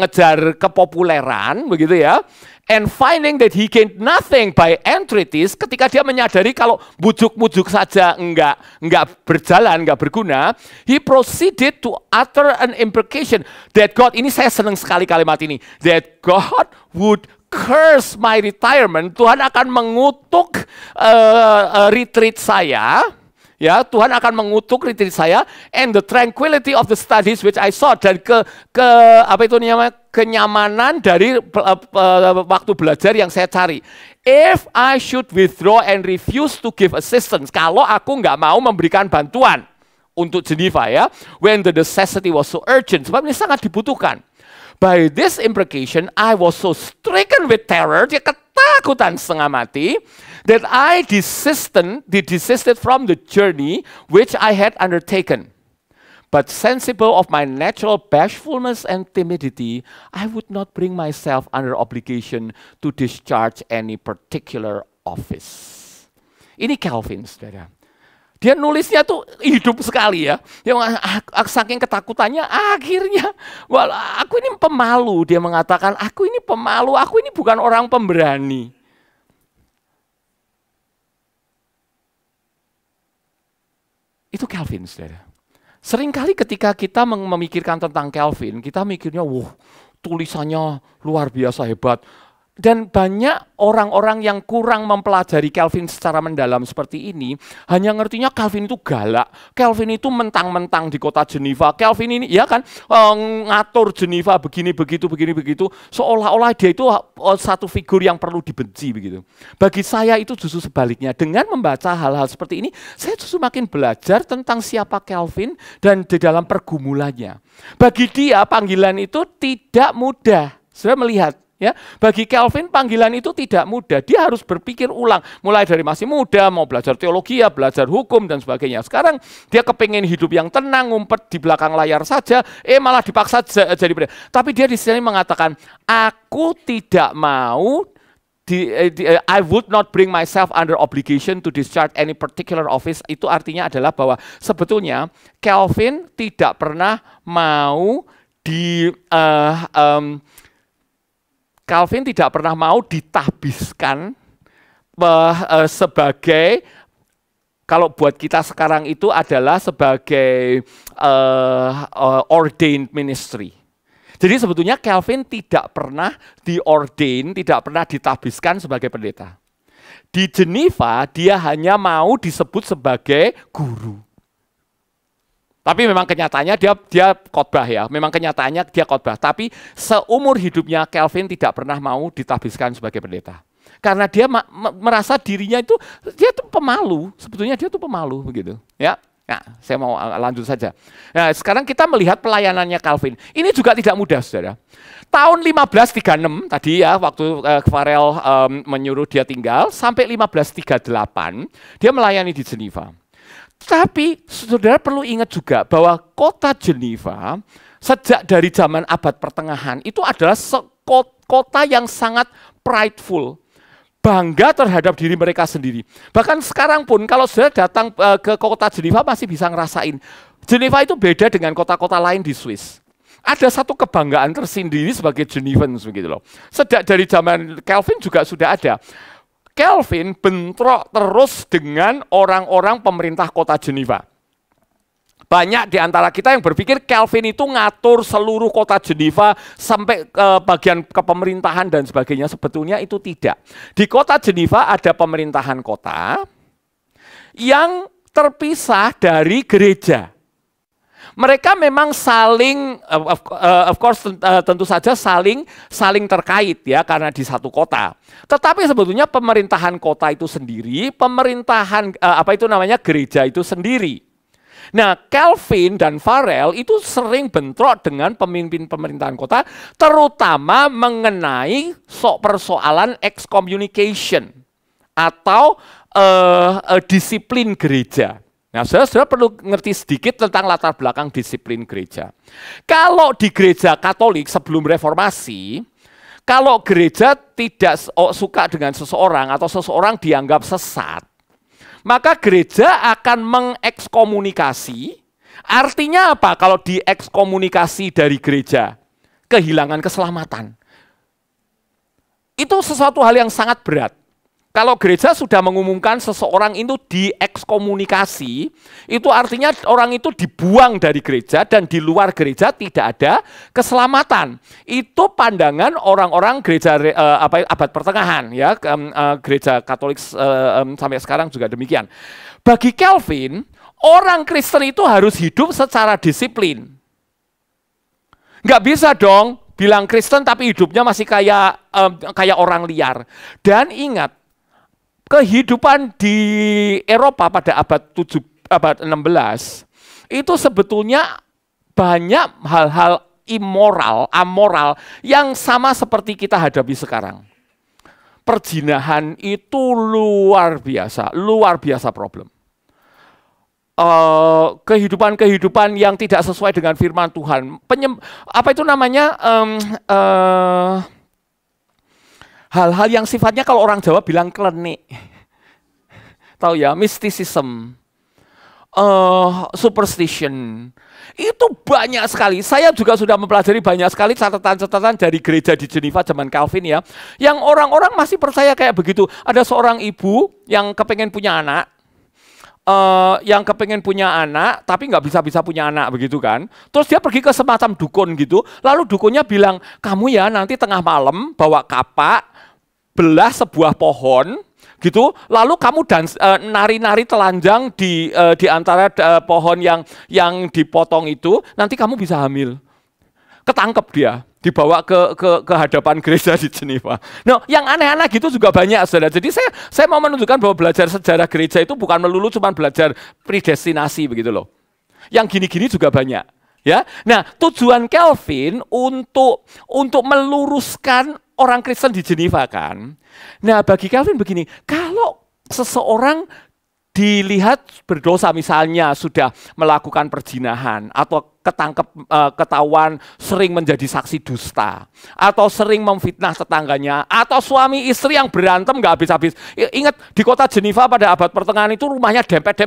[SPEAKER 2] ngejar kepopuleran, begitu ya. And finding that he gained nothing by entreaties, ketika dia menyadari kalau bujuk-bujuk saja enggak berjalan, enggak berguna, he proceeded to utter an imprecation that God, ini saya senang sekali kalimat ini, that God would curse my retirement, Tuhan akan mengutuk retreat saya. Ya, Tuhan akan mengutuk retreat saya, and the tranquility of the studies which I saw, dan kenyamanan dari waktu belajar yang saya cari. If I should withdraw and refuse to give assistance, kalau aku nggak mau memberikan bantuan untuk Geneva ya, when the necessity was so urgent, sebab ini sangat dibutuhkan. By this imprecation, I was so stricken with terror, dia ketakutan setengah mati, that I desisted from the journey which I had undertaken. But sensible of my natural bashfulness and timidity, I would not bring myself under obligation to discharge any particular office. Ini Calvin, saudara. Dia nulisnya tuh hidup sekali ya. Dia saking ketakutannya akhirnya, aku ini pemalu. Dia mengatakan, aku ini pemalu, aku ini bukan orang pemberani. Itu Calvin, saudara. Seringkali ketika kita memikirkan tentang Calvin, kita mikirnya, wah, tulisannya luar biasa hebat. Dan banyak orang-orang yang kurang mempelajari Calvin secara mendalam seperti ini, hanya ngertinya Calvin itu galak, Calvin itu mentang-mentang di kota Geneva, Calvin ini ya kan ngatur Geneva begini begitu, seolah-olah dia itu satu figur yang perlu dibenci begitu. Bagi saya itu justru sebaliknya, dengan membaca hal-hal seperti ini, saya justru makin belajar tentang siapa Calvin dan di dalam pergumulannya. Bagi dia panggilan itu tidak mudah, sudah melihat. Ya, bagi Calvin panggilan itu tidak mudah. Dia harus berpikir ulang, mulai dari masih muda, mau belajar teologi, ya, belajar hukum dan sebagainya. Sekarang dia kepingin hidup yang tenang, ngumpet di belakang layar saja, malah dipaksa jadi pendeta. Tapi dia di sini mengatakan, aku tidak mau, I would not bring myself under obligation to discharge any particular office. Itu artinya adalah bahwa sebetulnya Calvin tidak pernah mau Calvin tidak pernah mau ditahbiskan sebagai, kalau buat kita sekarang itu adalah sebagai ordained ministry. Jadi sebetulnya Calvin tidak pernah diordain, tidak pernah ditahbiskan sebagai pendeta. Di Geneva dia hanya mau disebut sebagai guru. Tapi memang kenyataannya dia khotbah ya, memang kenyataannya dia khotbah. Tapi seumur hidupnya Calvin tidak pernah mau ditahbiskan sebagai pendeta. Karena dia merasa dirinya itu, dia tuh pemalu, sebetulnya dia tuh pemalu begitu. Ya, nah, saya mau lanjut saja. Nah, sekarang kita melihat pelayanannya Calvin. Ini juga tidak mudah, saudara. Tahun 1536 tadi ya, waktu Farel menyuruh dia tinggal, sampai 1538 dia melayani di Geneva. Tapi saudara perlu ingat juga bahwa kota Geneva sejak dari zaman abad pertengahan itu adalah kota yang sangat prideful, bangga terhadap diri mereka sendiri. Bahkan sekarang pun kalau saudara datang ke kota Geneva masih bisa ngerasain, Geneva itu beda dengan kota-kota lain di Swiss. Ada satu kebanggaan tersendiri sebagai Genevans begitu loh. Sejak dari zaman Calvin juga sudah ada. Calvin bentrok terus dengan orang-orang pemerintah kota Geneva. Banyak di antara kita yang berpikir Calvin itu ngatur seluruh kota Geneva sampai ke bagian kepemerintahan dan sebagainya. Sebetulnya itu tidak. Di kota Geneva ada pemerintahan kota yang terpisah dari gereja. Mereka memang saling, of course tentu saja saling terkait ya karena di satu kota. Tetapi sebetulnya pemerintahan kota itu sendiri, pemerintahan gereja itu sendiri. Nah, Calvin dan Farel itu sering bentrok dengan pemimpin pemerintahan kota, terutama mengenai persoalan excommunication atau disiplin gereja. Nah, saudara perlu ngerti sedikit tentang latar belakang disiplin gereja. Kalau di gereja Katolik sebelum reformasi, kalau gereja tidak suka dengan seseorang atau seseorang dianggap sesat, maka gereja akan mengekskomunikasi. Artinya apa kalau diekskomunikasi dari gereja? Kehilangan keselamatan. Itu sesuatu hal yang sangat berat. Kalau gereja sudah mengumumkan seseorang itu diekskomunikasi, itu artinya orang itu dibuang dari gereja dan di luar gereja tidak ada keselamatan. Itu pandangan orang-orang gereja abad pertengahan ya, gereja Katolik sampai sekarang juga demikian. Bagi Calvin, orang Kristen itu harus hidup secara disiplin. Nggak bisa dong bilang Kristen tapi hidupnya masih kayak orang liar. Dan ingat, kehidupan di Eropa pada abad 16 itu sebetulnya banyak hal-hal amoral yang sama seperti kita hadapi sekarang. Perzinahan itu luar biasa problem. Kehidupan yang tidak sesuai dengan firman Tuhan. Hal-hal yang sifatnya kalau orang Jawa bilang klenik. Tahu ya, mistisism. superstition. Itu banyak sekali. Saya juga sudah mempelajari banyak sekali catatan-catatan dari gereja di Geneva zaman Calvin ya. Yang orang-orang masih percaya kayak begitu. Ada seorang ibu yang kepengen punya anak. Tapi nggak bisa punya anak begitu kan. Terus dia pergi ke semacam dukun gitu. Lalu dukunnya bilang, kamu ya nanti tengah malam bawa kapak, belah sebuah pohon. Gitu, lalu kamu nari-nari telanjang di antara pohon yang dipotong itu, nanti kamu bisa hamil. Ketangkep dia, dibawa ke hadapan gereja di Geneva. Nah, yang aneh-aneh gitu juga banyak, saudara. Jadi saya mau menunjukkan bahwa belajar sejarah gereja itu bukan melulu cuma belajar predestinasi begitu loh. Yang gini-gini juga banyak. Ya, nah tujuan Calvin untuk meluruskan orang Kristen di Geneva kan. Nah bagi Calvin begini, kalau seseorang dilihat berdosa misalnya sudah melakukan perzinahan atau ketahuan sering menjadi saksi dusta atau sering memfitnah tetangganya atau suami istri yang berantem nggak habis-habis. Ingat di kota Geneva pada abad pertengahan itu rumahnya dempet,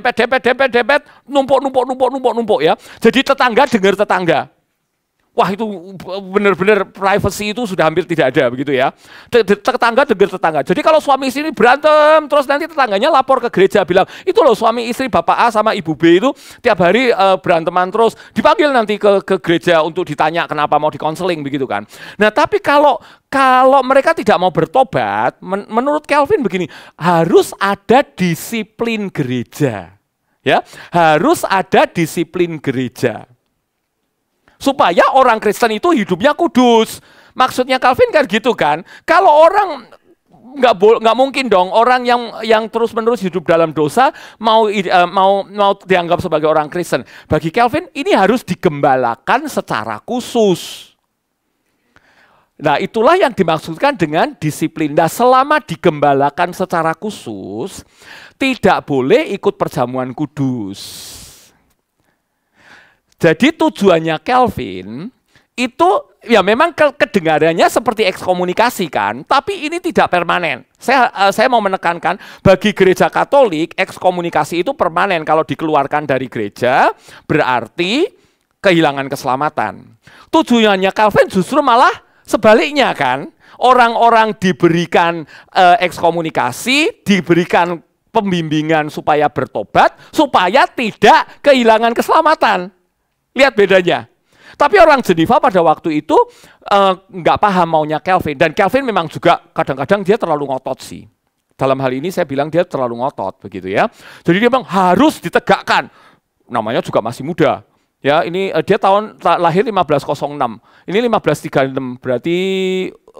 [SPEAKER 2] numpuk ya. Jadi tetangga dengar tetangga. Wah itu benar-benar privacy itu sudah hampir tidak ada begitu ya. Tetangga dengar tetangga. Jadi kalau suami istri berantem terus nanti tetangganya lapor ke gereja bilang, itu loh suami istri Bapak A sama Ibu B itu tiap hari beranteman terus. Dipanggil nanti ke gereja untuk ditanya kenapa mau dikonseling begitu kan. Nah tapi kalau mereka tidak mau bertobat, menurut Calvin begini, harus ada disiplin gereja. Ya, harus ada disiplin gereja. Supaya orang Kristen itu hidupnya kudus. Maksudnya Calvin kan gitu kan. Kalau orang nggak mungkin dong orang yang terus-menerus hidup dalam dosa mau dianggap sebagai orang Kristen. Bagi Calvin ini harus digembalakan secara khusus. Nah itulah yang dimaksudkan dengan disiplin. Nah selama digembalakan secara khusus, tidak boleh ikut perjamuan kudus. Jadi tujuannya Calvin itu ya memang kedengarannya seperti ekskomunikasi kan, tapi ini tidak permanen. Saya mau menekankan bagi gereja Katolik ekskomunikasi itu permanen. Kalau dikeluarkan dari gereja berarti kehilangan keselamatan. Tujuannya Calvin justru malah sebaliknya kan. Orang-orang diberikan ekskomunikasi, diberikan pembimbingan supaya bertobat, supaya tidak kehilangan keselamatan. Lihat bedanya. Tapi orang Geneva pada waktu itu nggak paham maunya Calvin. Dan Calvin memang juga kadang-kadang dia terlalu ngotot sih. Dalam hal ini saya bilang dia terlalu ngotot begitu ya. Jadi dia bilang harus ditegakkan. Namanya juga masih muda. Ya, ini dia lahir 1506. Ini 1536. Berarti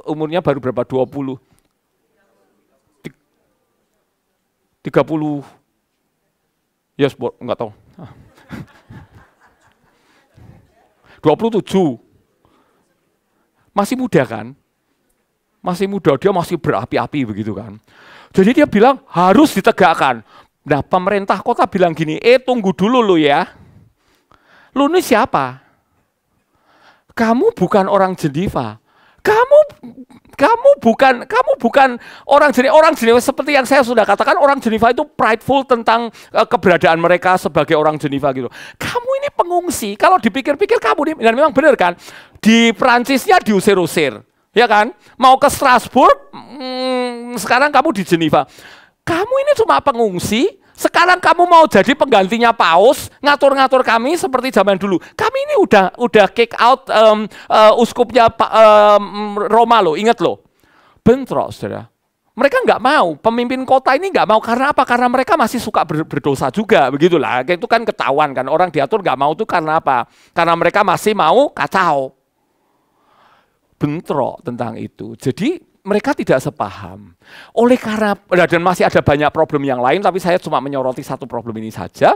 [SPEAKER 2] umurnya baru berapa? 20. 30. Yes, enggak tahu. 27. Masih muda kan? Masih muda, dia masih berapi-api begitu kan. Jadi dia bilang harus ditegakkan. Nah pemerintah kota bilang gini, tunggu dulu lo ya. Lu ini siapa? Kamu bukan orang Geneva. Kamu bukan orang Geneva seperti yang saya sudah katakan, orang Geneva itu prideful tentang keberadaan mereka sebagai orang Geneva gitu. Kamu ini pengungsi. Kalau dipikir-pikir kamu ini, dan memang benar kan, di Perancisnya diusir-usir, ya kan? Mau ke Strasbourg, sekarang kamu di Geneva. Kamu ini cuma pengungsi. Sekarang kamu mau jadi penggantinya paus, ngatur-ngatur kami seperti zaman dulu. Kami ini udah kick out uskupnya Roma loh, ingat loh. Bentrok, saudara. Mereka nggak mau, pemimpin kota ini nggak mau. Karena apa? Karena mereka masih suka berdosa juga, begitulah. Itu kan ketahuan kan, orang diatur nggak mau itu karena apa? Karena mereka masih mau kacau. Bentrok tentang itu. Jadi mereka tidak sepaham. Oleh karena, dan masih ada banyak problem yang lain, tapi saya cuma menyoroti satu problem ini saja.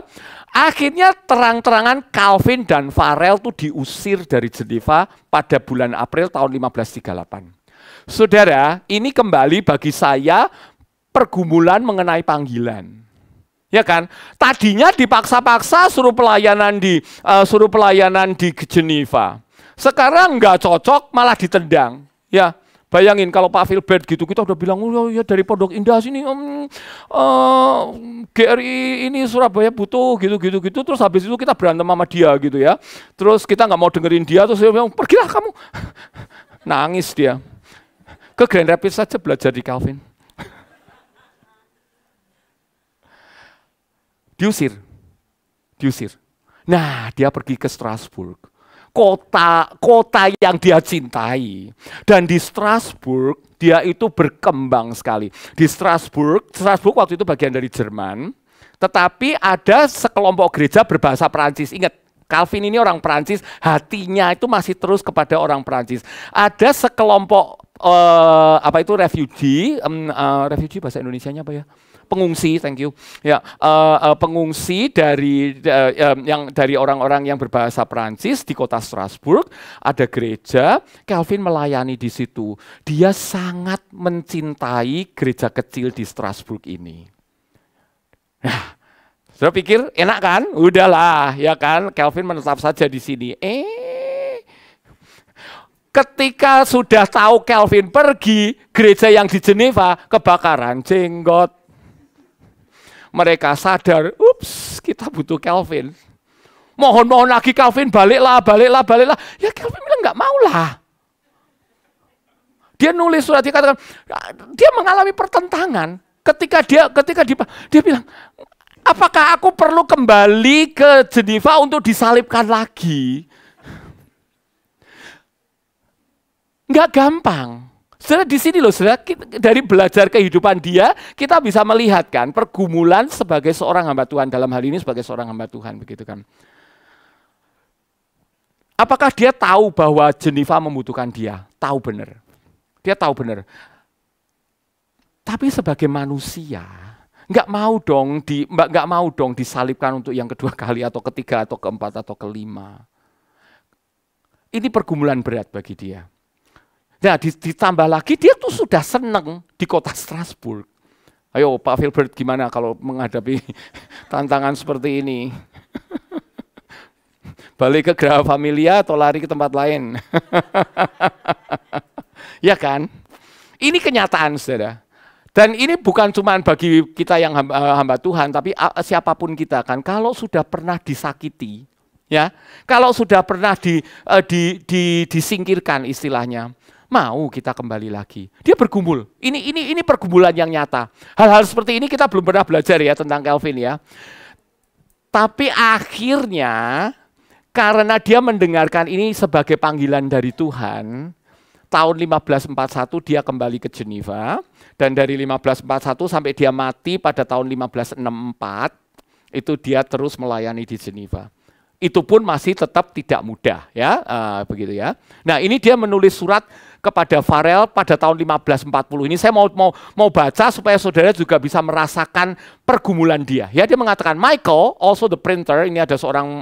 [SPEAKER 2] Akhirnya terang-terangan Calvin dan Farel itu diusir dari Geneva pada bulan April tahun 1538. Saudara, ini kembali bagi saya pergumulan mengenai panggilan. Ya kan? Tadinya dipaksa-paksa suruh pelayanan di Geneva. Sekarang nggak cocok malah ditendang. Ya. Bayangin kalau Pak Filbert gitu, kita udah bilang, oh ya dari Pondok Indah sini, GRI ini Surabaya butuh gitu. Terus habis itu kita berantem sama dia gitu ya. Terus kita nggak mau dengerin dia, terus dia bilang, pergilah kamu. Nangis dia. Ke Grand Rapids saja belajar di Calvin. Diusir. Nah, dia pergi ke Strasbourg. Kota yang dia cintai. Dan di Strasbourg, dia itu berkembang sekali. Di Strasbourg waktu itu bagian dari Jerman, tetapi ada sekelompok gereja berbahasa Perancis. Ingat, Calvin ini orang Perancis, hatinya itu masih terus kepada orang Perancis. Ada sekelompok refugee bahasa Indonesianya apa ya? Pengungsi, thank you. Ya, pengungsi dari orang-orang yang berbahasa Prancis di kota Strasbourg, ada gereja, Calvin melayani di situ. Dia sangat mencintai gereja kecil di Strasbourg ini. Nah, saya pikir enak kan? Udahlah, ya kan? Calvin menetap saja di sini. Ketika sudah tahu Calvin pergi, gereja yang di Geneva kebakaran jenggot. Mereka sadar, ups, kita butuh Calvin. Mohon lagi Calvin, baliklah. Ya Calvin bilang nggak mau lah. Dia nulis surat, dia katakan, dia mengalami pertentangan. Ketika dia bilang, apakah aku perlu kembali ke Geneva untuk disalibkan lagi? Nggak gampang. Saudara, di sini loh, saudara, dari belajar kehidupan dia, kita bisa melihat kan pergumulan sebagai seorang hamba Tuhan, dalam hal ini sebagai seorang hamba Tuhan, begitu kan. Apakah dia tahu bahwa Geneva membutuhkan dia? Tahu benar. Dia tahu benar. Tapi sebagai manusia, nggak mau dong disalibkan untuk yang kedua kali atau ketiga atau keempat atau kelima. Ini pergumulan berat bagi dia. Nah, ditambah lagi dia tuh sudah senang di kota Strasbourg. Ayo Pak Filbert, gimana kalau menghadapi tantangan seperti ini? Balik ke Graha Familia atau lari ke tempat lain? Ya kan? Ini kenyataan, saudara. Dan ini bukan cuma bagi kita yang hamba Tuhan, tapi siapapun kita kan. Kalau sudah pernah disakiti, ya, kalau sudah pernah disingkirkan istilahnya, mau kita kembali lagi. Dia bergumul. Ini pergumulan yang nyata. Hal-hal seperti ini kita belum pernah belajar ya tentang Calvin ya. Tapi akhirnya karena dia mendengarkan ini sebagai panggilan dari Tuhan, tahun 1541 dia kembali ke Geneva, dan dari 1541 sampai dia mati pada tahun 1564, itu dia terus melayani di Geneva. Itu pun masih tetap tidak mudah ya, begitu ya. Nah, ini dia menulis surat kepada Farel pada tahun 1540. Ini saya mau baca supaya saudara juga bisa merasakan pergumulan dia. Ya, dia mengatakan, Michael, also the printer, ini ada seorang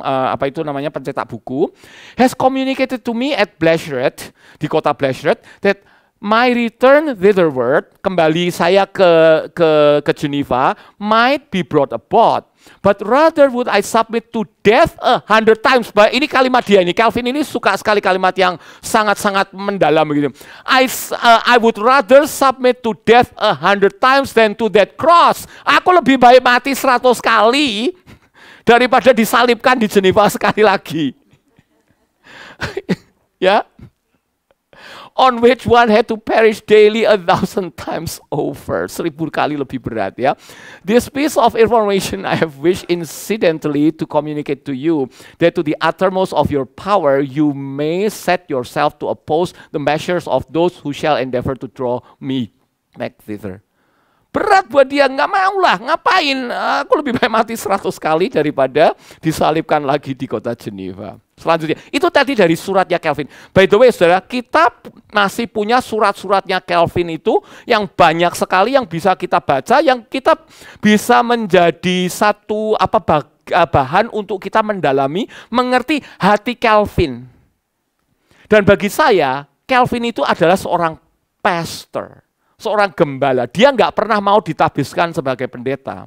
[SPEAKER 2] pencetak buku, has communicated to me at Blacheret, di kota Blacheret, that my return thitherward, kembali saya ke Geneva, might be brought about. But rather would I submit to death 100 times. Ini kalimat dia ini. Calvin ini suka sekali kalimat yang sangat-sangat mendalam begitu. I would rather submit to death 100 times than to that cross. Aku lebih baik mati 100 kali daripada disalibkan di Geneva sekali lagi. Ya. On which one had to perish daily 1,000 times over. 1000 kali lebih berat ya. This piece of information I have wished incidentally to communicate to you, that to the uttermost of your power you may set yourself to oppose the measures of those who shall endeavor to draw me back thither. Berat buat dia, nggak mau lah, ngapain? Aku lebih baik mati 100 kali daripada disalibkan lagi di kota Geneva. Selanjutnya, itu tadi dari suratnya Calvin. By the way, saudara, kita masih punya surat-suratnya Calvin itu yang banyak sekali yang bisa kita baca, yang kita bisa menjadi satu bahan untuk kita mendalami, mengerti hati Calvin. Dan bagi saya, Calvin itu adalah seorang pastor, seorang gembala. Dia nggak pernah mau ditabiskan sebagai pendeta.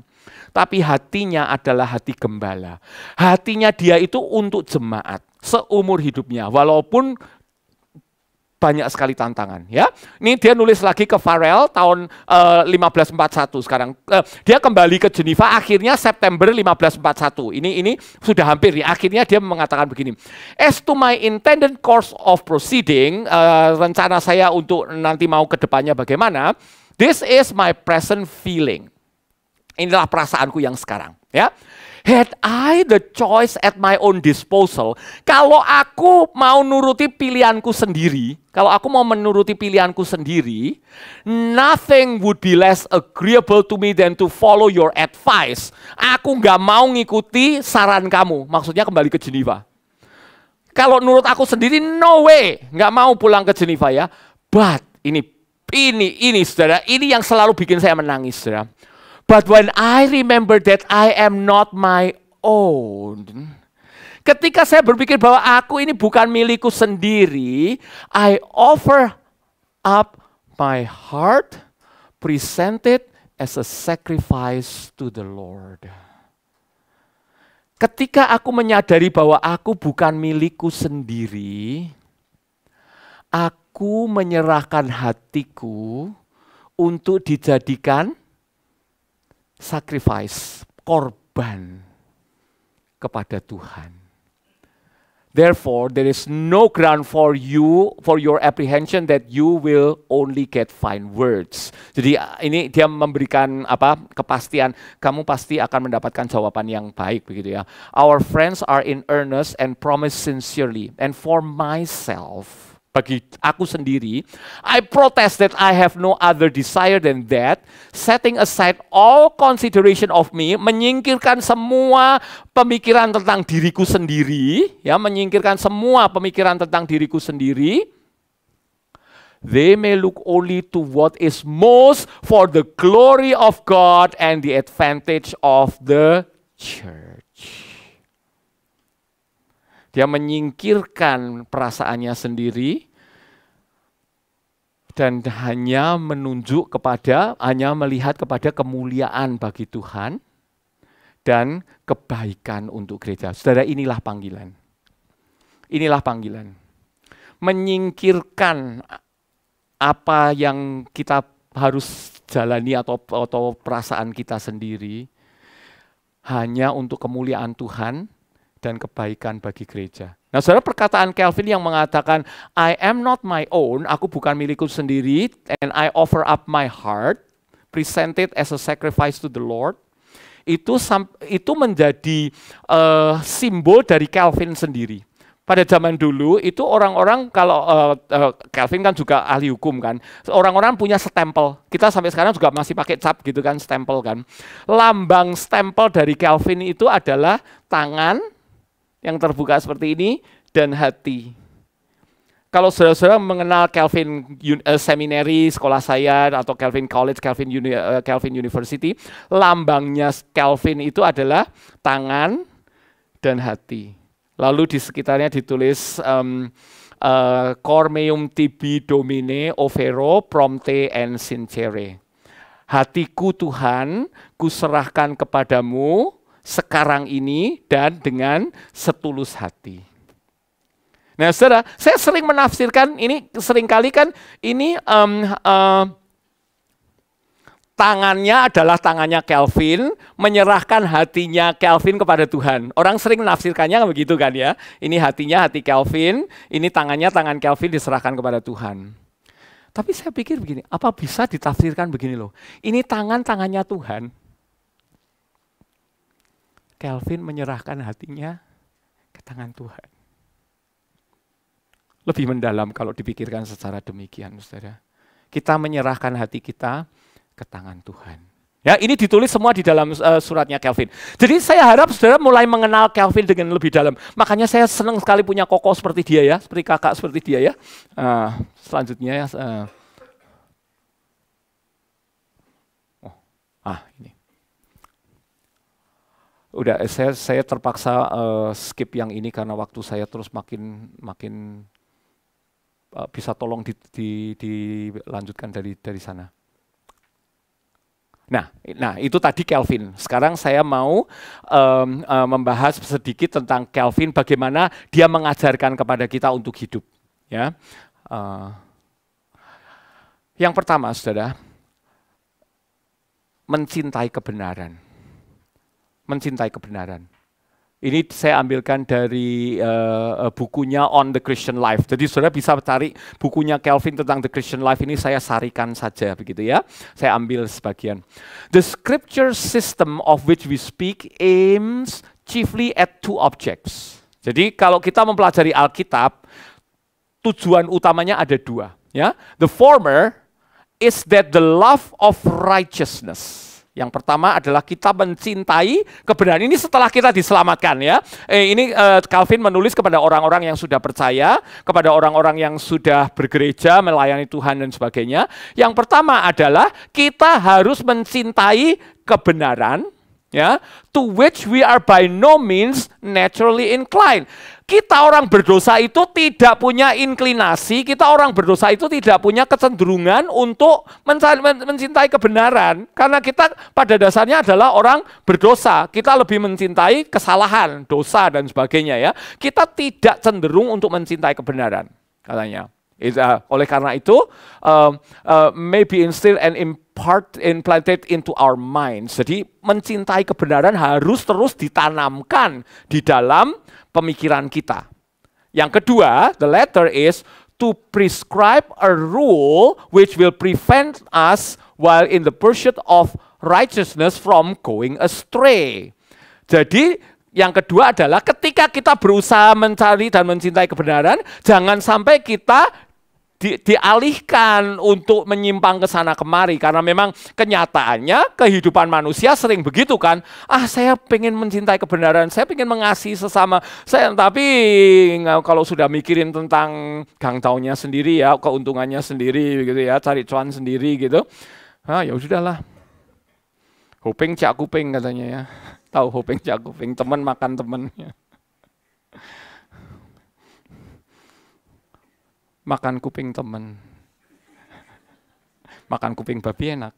[SPEAKER 2] Tapi hatinya adalah hati gembala. Hatinya dia itu untuk jemaat seumur hidupnya. Walaupun banyak sekali tantangan. Ya, ini dia nulis lagi ke Farel tahun 1541 sekarang. Dia kembali ke Geneva akhirnya September 1541. Ini sudah hampir ya. Akhirnya dia mengatakan begini. As to my intended course of proceeding, rencana saya untuk nanti mau ke depannya bagaimana? This is my present feeling. Inilah perasaanku yang sekarang. Ya. Had I the choice at my own disposal, kalau aku mau nuruti pilihanku sendiri, kalau aku mau menuruti pilihanku sendiri, nothing would be less agreeable to me than to follow your advice. Aku nggak mau ngikuti saran kamu, maksudnya kembali ke Geneva. Kalau menurut aku sendiri, no way, nggak mau pulang ke Geneva ya. But ini saudara, ini yang selalu bikin saya menangis, saudara. But when I remember that I am not my own, ketika saya berpikir bahwa aku ini bukan milikku sendiri, I offer up my heart, present it as a sacrifice to the Lord. Ketika aku menyadari bahwa aku bukan milikku sendiri, aku menyerahkan hatiku untuk dijadikan sacrifice, korban kepada Tuhan. Therefore, there is no ground for your apprehension that you will only get fine words. Jadi ini dia memberikan kepastian, kamu pasti akan mendapatkan jawaban yang baik begitu ya. Our friends are in earnest and promise sincerely. And for myself, bagi aku sendiri, I protest that I have no other desire than that, setting aside all consideration of me, menyingkirkan semua pemikiran tentang diriku sendiri, ya, menyingkirkan semua pemikiran tentang diriku sendiri. They may look only to what is most for the glory of God and the advantage of the church. Dia menyingkirkan perasaannya sendiri dan hanya melihat kepada kemuliaan bagi Tuhan dan kebaikan untuk gereja. Saudara, inilah panggilan. Inilah panggilan. Menyingkirkan apa yang kita harus jalani atau perasaan kita sendiri hanya untuk kemuliaan Tuhan dan kebaikan bagi gereja. Nah, saudara, perkataan Calvin yang mengatakan, I am not my own, aku bukan milikku sendiri, and I offer up my heart, present it as a sacrifice to the Lord, itu menjadi simbol dari Calvin sendiri. Pada zaman dulu itu orang-orang kalau Calvin kan juga ahli hukum kan, orang-orang punya stempel. Kita sampai sekarang juga masih pakai cap gitu kan, stempel kan. Lambang stempel dari Calvin itu adalah tangan yang terbuka seperti ini dan hati. Kalau saudara-saudara mengenal Calvin Seminary, sekolah saya, atau Calvin College, Calvin University, lambangnya Calvin itu adalah tangan dan hati. Lalu di sekitarnya ditulis cor meum tibi domine overo prompte and sincere. Hatiku Tuhan, kuserahkan kepadamu sekarang ini dan dengan setulus hati. Nah, saudara, saya sering menafsirkan ini, seringkali kan ini tangannya adalah tangannya Calvin, menyerahkan hatinya Calvin kepada Tuhan. Orang sering menafsirkannya begitu kan ya. Ini hatinya hati Calvin, ini tangannya tangan Calvin diserahkan kepada Tuhan. Tapi saya pikir begini, apa bisa ditafsirkan begini loh. Ini tangannya Tuhan. Calvin menyerahkan hatinya ke tangan Tuhan. Lebih mendalam kalau dipikirkan secara demikian, saudara. Kita menyerahkan hati kita ke tangan Tuhan. Ya, ini ditulis semua di dalam suratnya Calvin. Jadi saya harap saudara mulai mengenal Calvin dengan lebih dalam. Makanya saya senang sekali punya koko seperti dia ya, seperti kakak seperti dia ya. Selanjutnya ya. Ini. Udah, saya terpaksa skip yang ini karena waktu saya terus makin bisa tolong dilanjutkan dari sana. Nah itu tadi Calvin. Sekarang saya mau membahas sedikit tentang Calvin, bagaimana dia mengajarkan kepada kita untuk hidup. Ya, Uh, yang pertama, saudara, mencintai kebenaran. Mencintai kebenaran. Ini saya ambilkan dari bukunya On the Christian Life. Jadi saudara bisa cari bukunya Calvin tentang The Christian Life, ini saya sarikan saja begitu ya. Saya ambil sebagian. The scripture system of which we speak aims chiefly at two objects. Jadi kalau kita mempelajari Alkitab, tujuan utamanya ada dua. Ya. The former is that the love of righteousness. Yang pertama adalah kita mencintai kebenaran. Ini setelah kita diselamatkan ya. Ini Calvin menulis kepada orang-orang yang sudah percaya, kepada orang-orang yang sudah bergereja, melayani Tuhan dan sebagainya. Yang pertama adalah kita harus mencintai kebenaran, ya, to which we are by no means naturally inclined. Kita orang berdosa itu tidak punya inklinasi, kita orang berdosa itu tidak punya kecenderungan untuk mencintai kebenaran. Karena kita pada dasarnya adalah orang berdosa, kita lebih mencintai kesalahan, dosa dan sebagainya ya. Kita tidak cenderung untuk mencintai kebenaran, katanya. Oleh karena itu, maybe instilled and implanted into our minds. Jadi mencintai kebenaran harus terus ditanamkan di dalam pemikiran kita. Yang kedua, the latter is to prescribe a rule which will prevent us while in the pursuit of righteousness from going astray. Jadi yang kedua adalah ketika kita berusaha mencari dan mencintai kebenaran, jangan sampai kita dialihkan untuk menyimpang ke sana kemari. Karena memang kenyataannya kehidupan manusia sering begitu kan. Saya pengen mencintai kebenaran, saya pengen mengasihi sesama saya, tapi kalau sudah mikirin tentang gangtaunya sendiri ya, keuntungannya sendiri gitu ya, cari cuan sendiri gitu, ya sudahlah. Hoping cak kuping katanya ya. Tahu hoping cak kuping, teman makan temannya. Makan kuping teman. Makan kuping babi enak.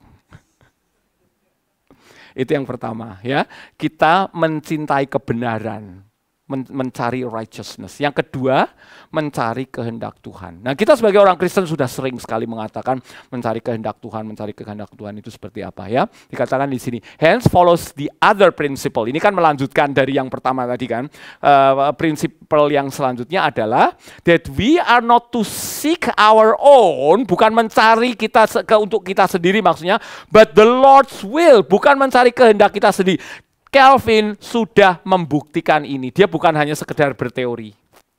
[SPEAKER 2] Itu yang pertama ya. Kita mencintai kebenaran, mencari righteousness. Yang kedua, mencari kehendak Tuhan. Nah, kita sebagai orang Kristen sudah sering sekali mengatakan mencari kehendak Tuhan itu seperti apa ya? Dikatakan di sini, hence follows the other principle. Ini kan melanjutkan dari yang pertama tadi kan. Prinsipal yang selanjutnya adalah that we are not to seek our own, bukan mencari kita untuk kita sendiri maksudnya, but the Lord's will, bukan mencari kehendak kita sendiri. Calvin sudah membuktikan ini. Dia bukan hanya sekedar berteori.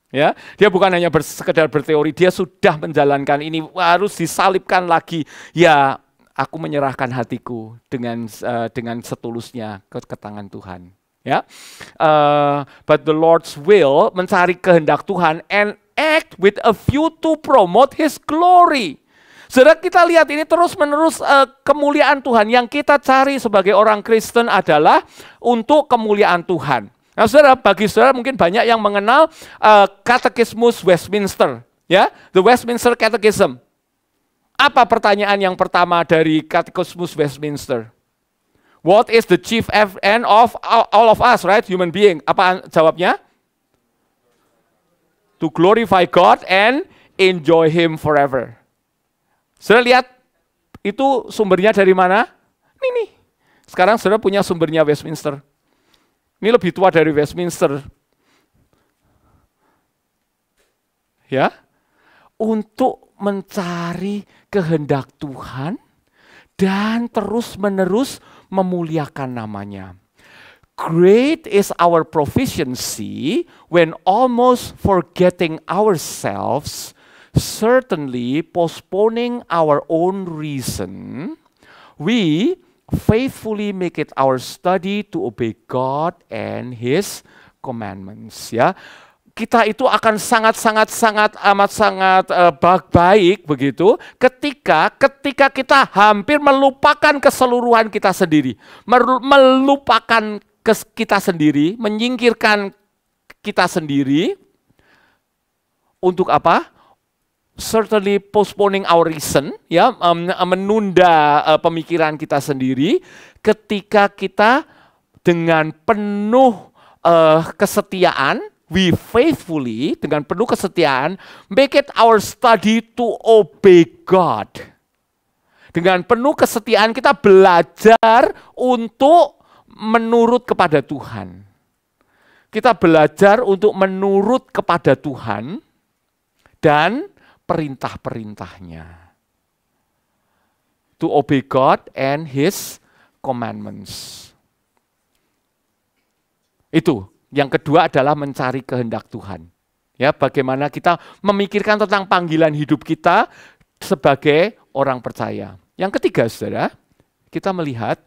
[SPEAKER 2] Ya, dia bukan hanya sekedar berteori, dia sudah menjalankan ini. Harus disalibkan lagi. Ya, aku menyerahkan hatiku dengan setulusnya ke tangan Tuhan. Ya, but the Lord's will, mencari kehendak Tuhan and act with a view to promote His glory. Saudara, kita lihat ini terus-menerus kemuliaan Tuhan. Yang kita cari sebagai orang Kristen adalah untuk kemuliaan Tuhan. Nah, saudara, bagi saudara mungkin banyak yang mengenal Katekismus Westminster, ya, the Westminster Catechism. Apa pertanyaan yang pertama dari Katekismus Westminster? What is the chief end of all of us, right, human being? Apa jawabnya? To glorify God and enjoy Him forever. Saudara lihat, itu sumbernya dari mana? Ini. Sekarang saudara punya sumbernya Westminster. Ini lebih tua dari Westminster. Ya, untuk mencari kehendak Tuhan dan terus-menerus memuliakan namanya. Great is our proficiency when almost forgetting ourselves, certainly postponing our own reason, we faithfully make it our study to obey God and His commandments. Ya, kita itu akan sangat baik begitu ketika kita hampir melupakan keseluruhan kita sendiri, melupakan kita sendiri, menyingkirkan kita sendiri. Untuk apa? Certainly postponing our reason, ya, menunda pemikiran kita sendiri ketika kita dengan penuh kesetiaan we faithfully, dengan penuh kesetiaan, make it our study to obey God. Dengan penuh kesetiaan kita belajar untuk menurut kepada Tuhan. Kita belajar untuk menurut kepada Tuhan dan perintah-perintahnya. To obey God and His commandments. Itu. Yang kedua adalah mencari kehendak Tuhan. Ya, bagaimana kita memikirkan tentang panggilan hidup kita sebagai orang percaya. Yang ketiga, saudara, kita melihat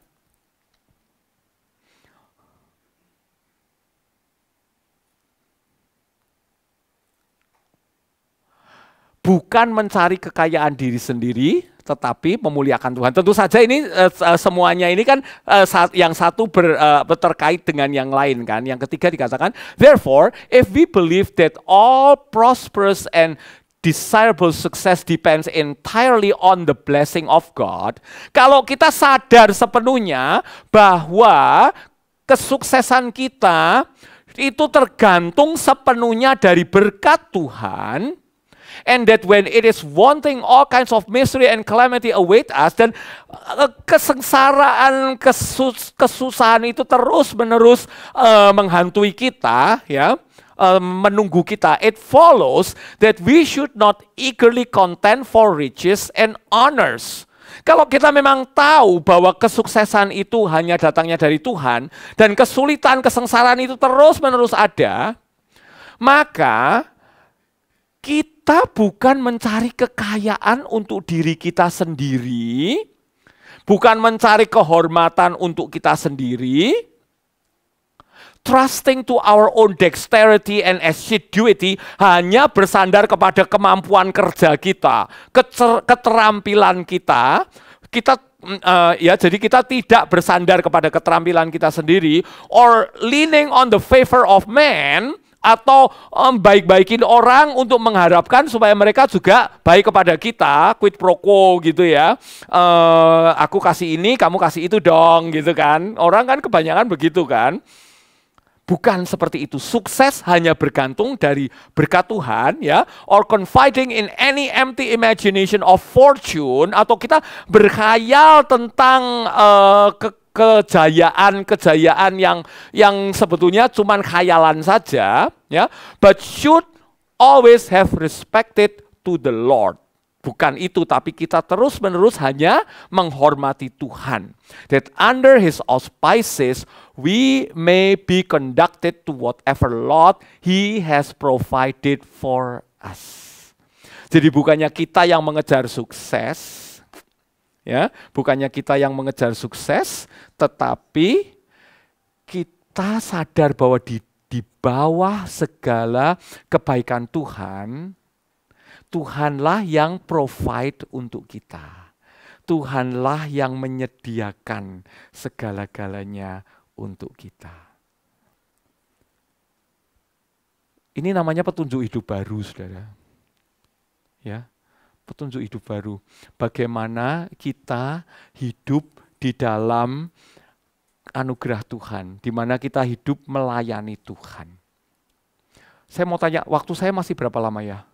[SPEAKER 2] bukan mencari kekayaan diri sendiri, tetapi memuliakan Tuhan. Tentu saja ini semuanya ini kan yang satu terkait dengan yang lain kan. Yang ketiga dikatakan, therefore, if we believe that all prosperous and desirable success depends entirely on the blessing of God. Kalau kita sadar sepenuhnya bahwa kesuksesan kita itu tergantung sepenuhnya dari berkat Tuhan, and that when it is wanting, all kinds of misery and calamity await us, dan kesengsaraan, kesusahan itu terus-menerus menghantui kita, ya, menunggu kita. It follows that we should not eagerly contend for riches and honors. Kalau kita memang tahu bahwa kesuksesan itu hanya datangnya dari Tuhan, dan kesulitan, kesengsaraan itu terus-menerus ada, maka kita bukan mencari kekayaan untuk diri kita sendiri, bukan mencari kehormatan untuk kita sendiri, trusting to our own dexterity and assiduity, hanya bersandar kepada kemampuan kerja kita, keterampilan kita. Jadi kita tidak bersandar kepada keterampilan kita sendiri, or leaning on the favor of man, atau baik-baikin orang untuk mengharapkan supaya mereka juga baik kepada kita, quid pro quo gitu ya. Aku kasih ini, kamu kasih itu dong gitu kan. Orang kan kebanyakan begitu kan. Bukan seperti itu. Sukses hanya bergantung dari berkat Tuhan, ya. Or confiding in any empty imagination of fortune, atau kita berkhayal tentang kejayaan yang sebetulnya cuman khayalan saja, ya. But should always have respected to the Lord. Bukan itu, tapi kita terus-menerus hanya menghormati Tuhan. That under His auspices we may be conducted to whatever lot He has provided for us. Jadi bukannya kita yang mengejar sukses, ya, bukannya kita yang mengejar sukses, tetapi kita sadar bahwa di bawah segala kebaikan Tuhan, Tuhanlah yang provide untuk kita. Tuhanlah yang menyediakan segala-galanya untuk kita. Ini namanya petunjuk hidup baru, saudara. Ya, petunjuk hidup baru. Bagaimana kita hidup di dalam anugerah Tuhan, di mana kita hidup melayani Tuhan. Saya mau tanya, waktu saya masih berapa lama ya?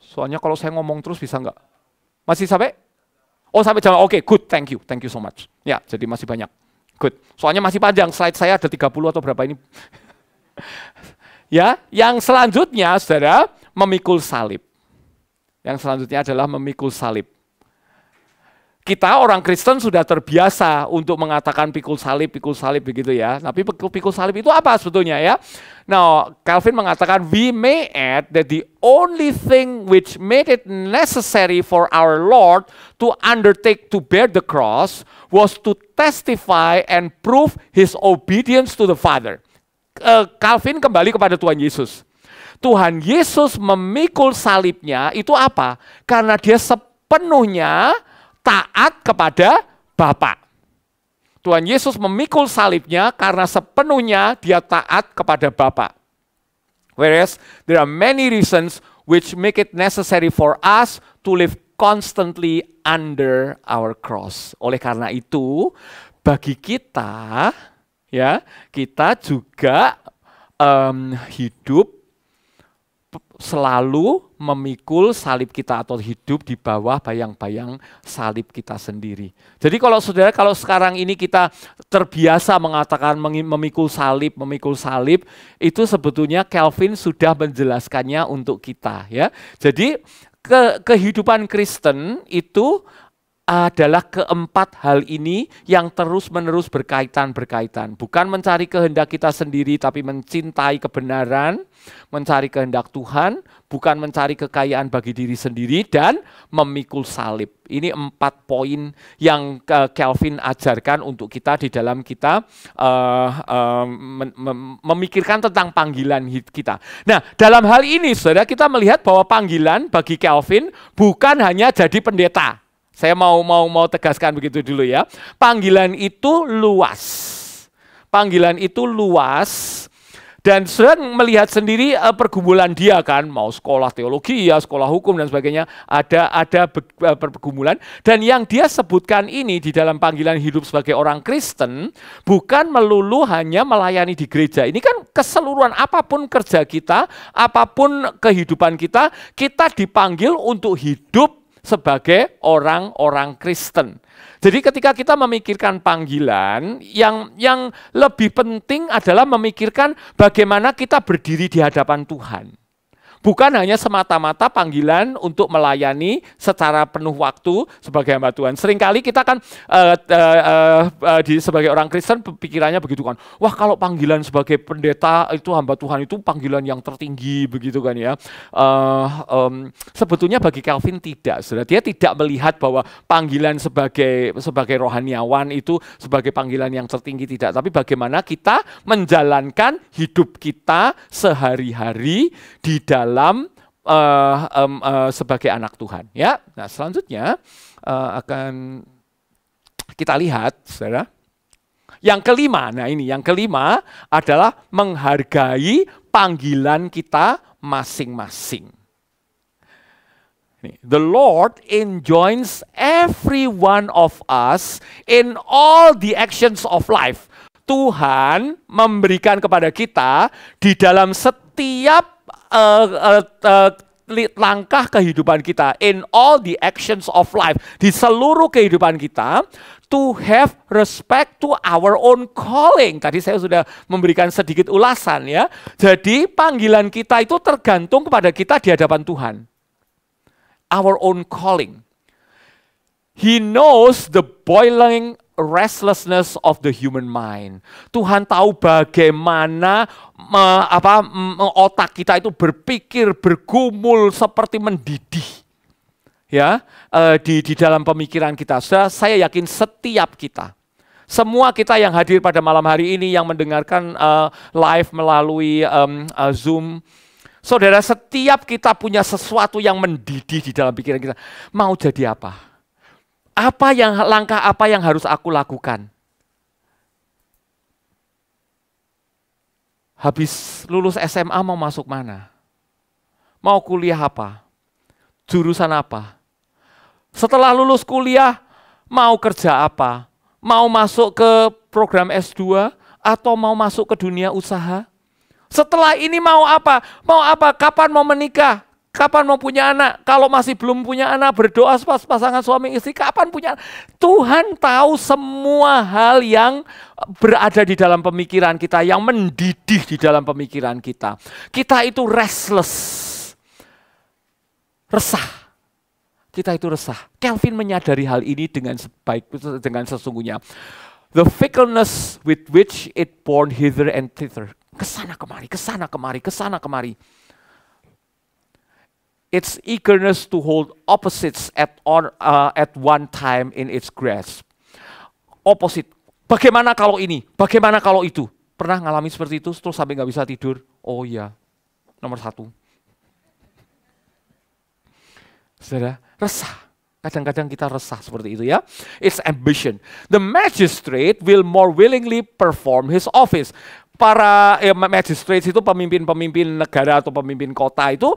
[SPEAKER 2] Soalnya kalau saya ngomong terus bisa nggak? Masih sampai? Oh, sampai jam. Oke, good, thank you so much. Ya, jadi masih banyak. Good. Soalnya masih panjang, slide saya ada 30 atau berapa ini. Ya, yang selanjutnya, saudara, memikul salib. Yang selanjutnya adalah memikul salib. Kita orang Kristen sudah terbiasa untuk mengatakan pikul salib begitu ya. Tapi pikul salib itu apa sebetulnya ya? Nah, Calvin mengatakan, we may add that the only thing which made it necessary for our Lord to undertake to bear the cross was to testify and prove His obedience to the Father. Calvin kembali kepada Tuhan Yesus. Tuhan Yesus memikul salibnya itu apa? Karena Dia sepenuhnya taat kepada Bapa. Tuhan Yesus memikul salibnya karena sepenuhnya Dia taat kepada Bapa. Whereas there are many reasons which make it necessary for us to live constantly under our cross. Oleh karena itu, bagi kita, ya, kita juga hidup selalu memikul salib kita atau hidup di bawah bayang-bayang salib kita sendiri. Jadi kalau saudara, kalau sekarang ini kita terbiasa mengatakan memikul salib, itu sebetulnya Calvin sudah menjelaskannya untuk kita, ya. Jadi kehidupan Kristen itu adalah keempat hal ini yang terus-menerus berkaitan. Bukan mencari kehendak kita sendiri, tapi mencintai kebenaran, mencari kehendak Tuhan, bukan mencari kekayaan bagi diri sendiri, dan memikul salib. Ini 4 poin yang Calvin ajarkan untuk kita di dalam kita memikirkan tentang panggilan kita. Nah, dalam hal ini, saudara, kita melihat bahwa panggilan bagi Calvin bukan hanya jadi pendeta. Saya mau tegaskan begitu dulu ya. Panggilan itu luas. Dan saudara melihat sendiri pergumulan dia kan, mau sekolah teologi ya, sekolah hukum dan sebagainya, ada pergumulan. Dan yang dia sebutkan ini di dalam panggilan hidup sebagai orang Kristen, bukan melulu hanya melayani di gereja. Ini kan keseluruhan, apapun kerja kita, apapun kehidupan kita dipanggil untuk hidup sebagai orang-orang Kristen. Jadi ketika kita memikirkan panggilan, yang lebih penting adalah memikirkan bagaimana kita berdiri di hadapan Tuhan. Bukan hanya semata-mata panggilan untuk melayani secara penuh waktu sebagai hamba Tuhan. Seringkali kita kan sebagai orang Kristen pikirannya begitu kan. Wah, kalau panggilan sebagai pendeta itu hamba Tuhan itu panggilan yang tertinggi begitu kan ya. Sebetulnya bagi Calvin tidak. Dia tidak melihat bahwa panggilan sebagai rohaniawan itu sebagai panggilan yang tertinggi, tidak. Tapi bagaimana kita menjalankan hidup kita sehari-hari di dalam sebagai anak Tuhan, ya. Nah, selanjutnya akan kita lihat, saudara. Yang kelima adalah menghargai panggilan kita masing-masing. The Lord enjoins every one of us in all the actions of life. Tuhan memberikan kepada kita di dalam setiap langkah kehidupan kita, in all the actions of life, di seluruh kehidupan kita, to have respect to our own calling. Tadi saya sudah memberikan sedikit ulasan ya. Jadi panggilan kita itu tergantung kepada kita di hadapan Tuhan. Our own calling. He knows the boiling restlessness of the human mind. Tuhan tahu bagaimana otak kita itu berpikir, bergumul seperti mendidih. Ya, di dalam pemikiran kita. Saya yakin setiap kita, semua kita yang hadir pada malam hari ini, yang mendengarkan live melalui Zoom, saudara, setiap kita punya sesuatu yang mendidih di dalam pikiran kita. Mau jadi apa? Langkah apa yang harus aku lakukan? Habis lulus SMA mau masuk mana? Mau kuliah apa? Jurusan apa? Setelah lulus kuliah mau kerja apa? Mau masuk ke program S2 atau mau masuk ke dunia usaha? Setelah ini mau apa? Mau apa? Kapan mau menikah? Kapan mau punya anak? Kalau masih belum punya anak, berdoa pasangan suami istri, kapan punya anak? Tuhan tahu semua hal yang berada di dalam pemikiran kita, yang mendidih di dalam pemikiran kita. Kita itu restless, resah. Kita itu resah. Calvin menyadari hal ini dengan sesungguhnya. The fickleness with which it born hither and thither. Kesana kemari, kesana kemari, kesana kemari. Its eagerness to hold opposites at one time in its grasp. Opposite. Bagaimana kalau ini? Bagaimana kalau itu? Pernah ngalami seperti itu terus sampai nggak bisa tidur? Oh iya, nomor 1. Saudara, resah. Kadang-kadang kita resah seperti itu ya. It's ambition. The magistrate will more willingly perform his office. Para magistrate itu pemimpin-pemimpin negara atau pemimpin kota itu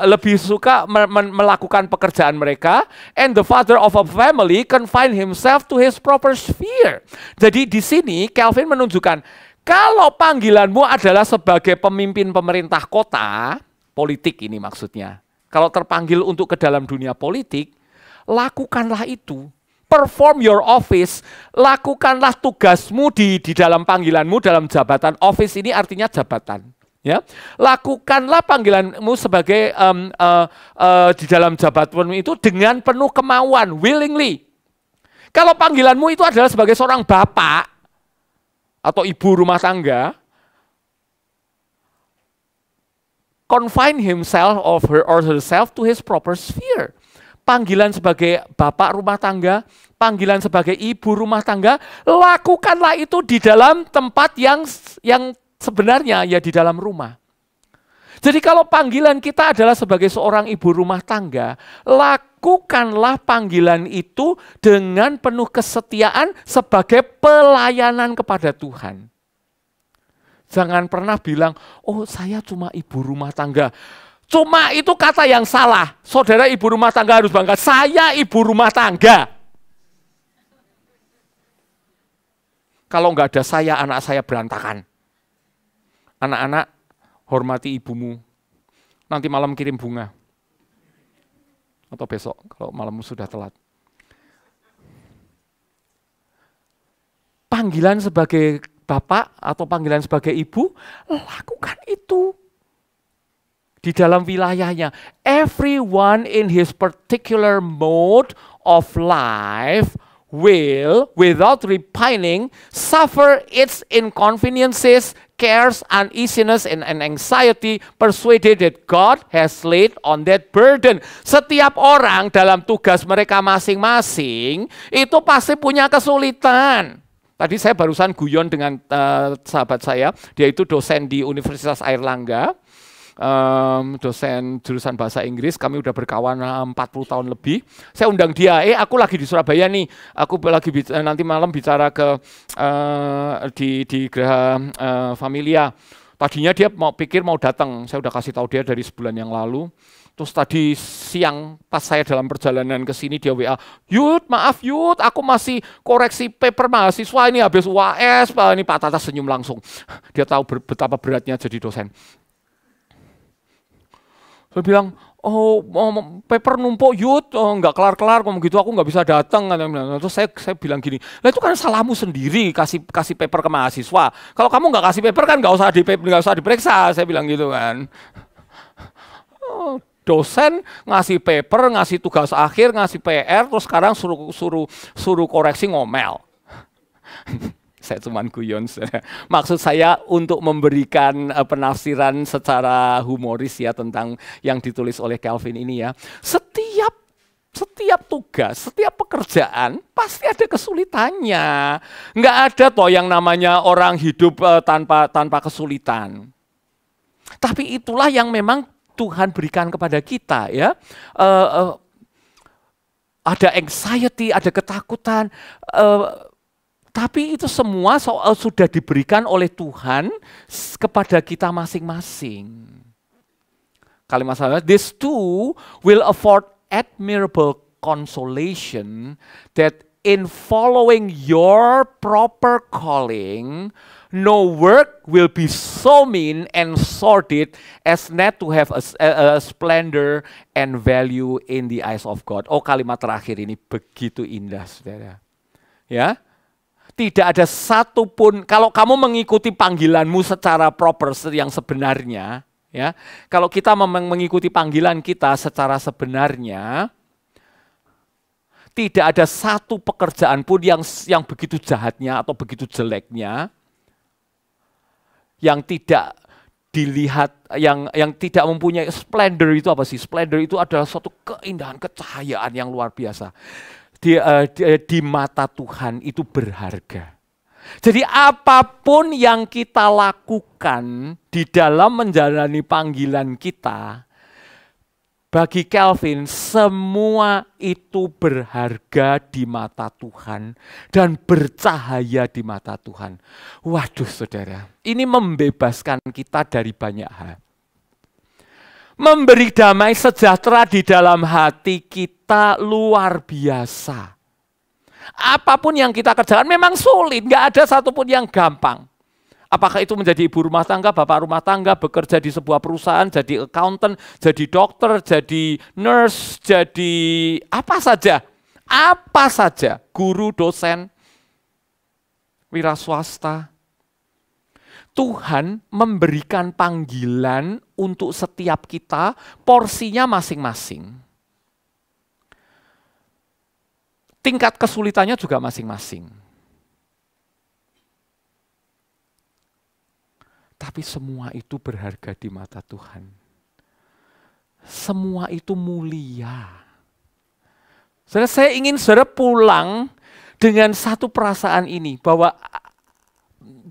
[SPEAKER 2] lebih suka melakukan pekerjaan mereka, and the father of a family confine himself to his proper sphere. Jadi di sini Calvin menunjukkan Kalau panggilanmu adalah sebagai pemimpin pemerintah kota, politik ini maksudnya. Kalau terpanggil untuk ke dalam dunia politik, lakukanlah itu. Perform your office, lakukanlah tugasmu di dalam panggilanmu dalam jabatan. Office ini artinya jabatan. Ya, lakukanlah panggilanmu sebagai di dalam jabatanmu itu dengan penuh kemauan, willingly. Kalau panggilanmu itu adalah sebagai seorang bapak atau ibu rumah tangga, confine himself or herself to his proper sphere. Panggilan sebagai bapak rumah tangga, panggilan sebagai ibu rumah tangga, lakukanlah itu di dalam tempat yang sebenarnya, ya di dalam rumah. Jadi kalau panggilan kita adalah sebagai seorang ibu rumah tangga, lakukanlah panggilan itu dengan penuh kesetiaan sebagai pelayanan kepada Tuhan. Jangan pernah bilang, oh saya cuma ibu rumah tangga. Cuma itu kata yang salah. Saudara ibu rumah tangga harus bangga, saya ibu rumah tangga. Kalau nggak ada saya, anak saya berantakan. Anak-anak, hormati ibumu. Nanti malam kirim bunga. Atau besok, kalau malammu sudah telat. Panggilan sebagai bapak atau panggilan sebagai ibu, lakukan itu. Di dalam wilayahnya. Everyone in his particular mode of life will, without repining, suffer its inconveniences, cares, uneasiness, and anxiety, persuaded that God has laid on that burden. Setiap orang dalam tugas mereka masing-masing, itu pasti punya kesulitan. Tadi saya barusan guyon dengan sahabat saya, dia itu dosen di Universitas Airlangga, dosen jurusan bahasa Inggris, kami udah berkawan 40 tahun lebih. Saya undang dia, aku lagi di Surabaya nih, aku lagi nanti malam bicara ke di Geraha Familia. Tadinya dia pikir mau datang, saya udah kasih tahu dia dari sebulan yang lalu. Terus tadi siang pas saya dalam perjalanan ke sini dia WA, Yud, maaf Yud, aku masih koreksi paper mahasiswa ini habis UAS, ini Pak Tata senyum langsung. Dia tahu betapa beratnya jadi dosen. Saya bilang, paper numpuk Yud, nggak kelar-kelar, ngomong gitu, aku nggak bisa datang. Terus saya bilang gini, lah itu kan salahmu sendiri kasih paper ke mahasiswa. Kalau kamu nggak kasih paper kan nggak usah diperiksa, saya bilang gitu kan. Dosen ngasih paper, ngasih tugas akhir, ngasih PR, terus sekarang suruh koreksi ngomel. Saya cuma guyon. Maksud saya untuk memberikan penafsiran secara humoris ya tentang yang ditulis oleh Calvin ini ya. Setiap tugas, setiap pekerjaan pasti ada kesulitannya. Nggak ada toh yang namanya orang hidup tanpa kesulitan. Tapi itulah yang memang Tuhan berikan kepada kita ya. Ada anxiety, ada ketakutan. Tapi itu semua sudah diberikan oleh Tuhan kepada kita masing-masing. Kalimat saya, this too will afford admirable consolation that in following your proper calling, no work will be so mean and sordid as not to have a splendor and value in the eyes of God. Oh, kalimat terakhir ini begitu indah, saudara. Ya. Tidak ada satupun, kalau kamu mengikuti panggilanmu secara proper yang sebenarnya, ya, kalau kita mengikuti panggilan kita secara sebenarnya, tidak ada satu pekerjaan pun yang begitu jahatnya atau begitu jeleknya, yang tidak dilihat, yang tidak mempunyai splendor. Itu apa sih? Splendor itu adalah suatu keindahan, kecahayaan yang luar biasa. Di mata Tuhan itu berharga. Jadi apapun yang kita lakukan di dalam menjalani panggilan kita, bagi Calvin semua itu berharga di mata Tuhan dan bercahaya di mata Tuhan. Waduh saudara, ini membebaskan kita dari banyak hal. Memberi damai sejahtera di dalam hati kita luar biasa. Apapun yang kita kerjakan memang sulit, nggak ada satupun yang gampang. Apakah itu menjadi ibu rumah tangga, bapak rumah tangga, bekerja di sebuah perusahaan, jadi accountant, jadi dokter, jadi nurse, jadi apa saja, guru, dosen, wira swasta. Tuhan memberikan panggilan untuk setiap kita, porsinya masing-masing. Tingkat kesulitannya juga masing-masing. Tapi semua itu berharga di mata Tuhan. Semua itu mulia. Saya ingin saudara pulang dengan satu perasaan ini, bahwa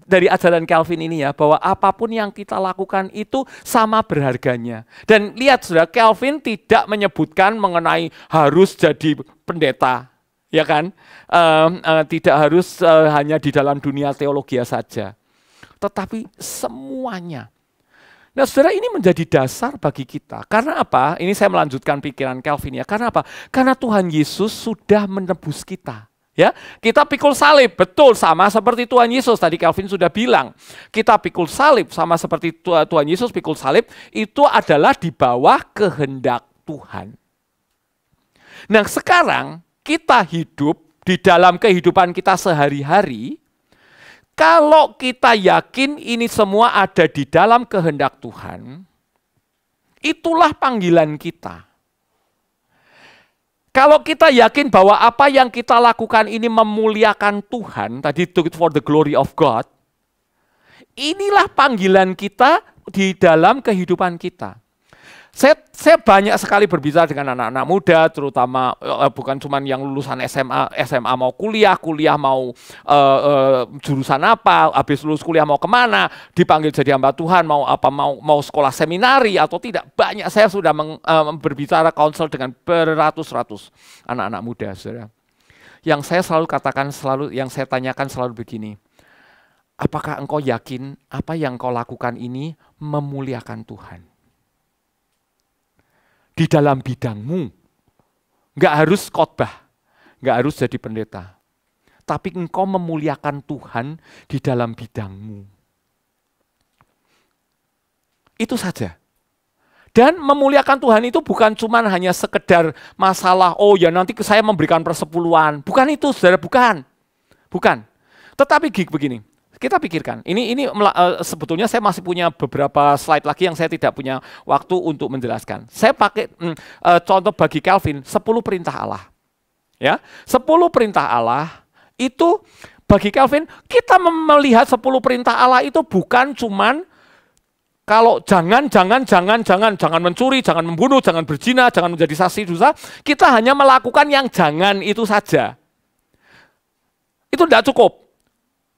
[SPEAKER 2] dari ajaran Calvin ini ya, bahwa apapun yang kita lakukan itu sama berharganya. Dan lihat saudara, Calvin tidak menyebutkan mengenai harus jadi pendeta, ya kan? Tidak harus hanya di dalam dunia teologi saja, tetapi semuanya. Nah saudara, ini menjadi dasar bagi kita. Karena apa? Ini saya melanjutkan pikiran Calvin ya. Karena apa? Karena Tuhan Yesus sudah menebus kita. Ya, kita pikul salib, betul, sama seperti Tuhan Yesus. Tadi Calvin sudah bilang, kita pikul salib sama seperti Tuhan Yesus pikul salib, itu adalah di bawah kehendak Tuhan. Nah sekarang kita hidup di dalam kehidupan kita sehari-hari, kalau kita yakin ini semua ada di dalam kehendak Tuhan, itulah panggilan kita. Kalau kita yakin bahwa apa yang kita lakukan ini memuliakan Tuhan, tadi do it for the glory of God, inilah panggilan kita di dalam kehidupan kita. Saya banyak sekali berbicara dengan anak-anak muda, terutama bukan cuma yang lulusan SMA mau kuliah mau jurusan apa, habis lulus kuliah mau kemana, dipanggil jadi hamba Tuhan, mau apa, mau sekolah seminari atau tidak. Banyak, saya sudah berbicara counsel dengan beratus-ratus anak-anak muda, saudara. Yang saya selalu katakan, yang saya tanyakan selalu begini, apakah engkau yakin apa yang kau lakukan ini memuliakan Tuhan? Di dalam bidangmu, nggak harus khotbah, nggak harus jadi pendeta, tapi engkau memuliakan Tuhan di dalam bidangmu. Itu saja. Dan memuliakan Tuhan itu bukan cuma hanya sekedar masalah, oh ya nanti saya memberikan persepuluhan. Bukan itu, saudara, bukan. Tetapi begini. Kita pikirkan, ini sebetulnya saya masih punya beberapa slide lagi yang saya tidak punya waktu untuk menjelaskan. Saya pakai contoh bagi Calvin, 10 perintah Allah. Ya, 10 perintah Allah itu bagi Calvin, kita melihat 10 perintah Allah itu bukan cuman kalau jangan mencuri, jangan membunuh, jangan berzina, jangan menjadi saksi dosa, kita hanya melakukan yang jangan itu saja. Itu tidak cukup.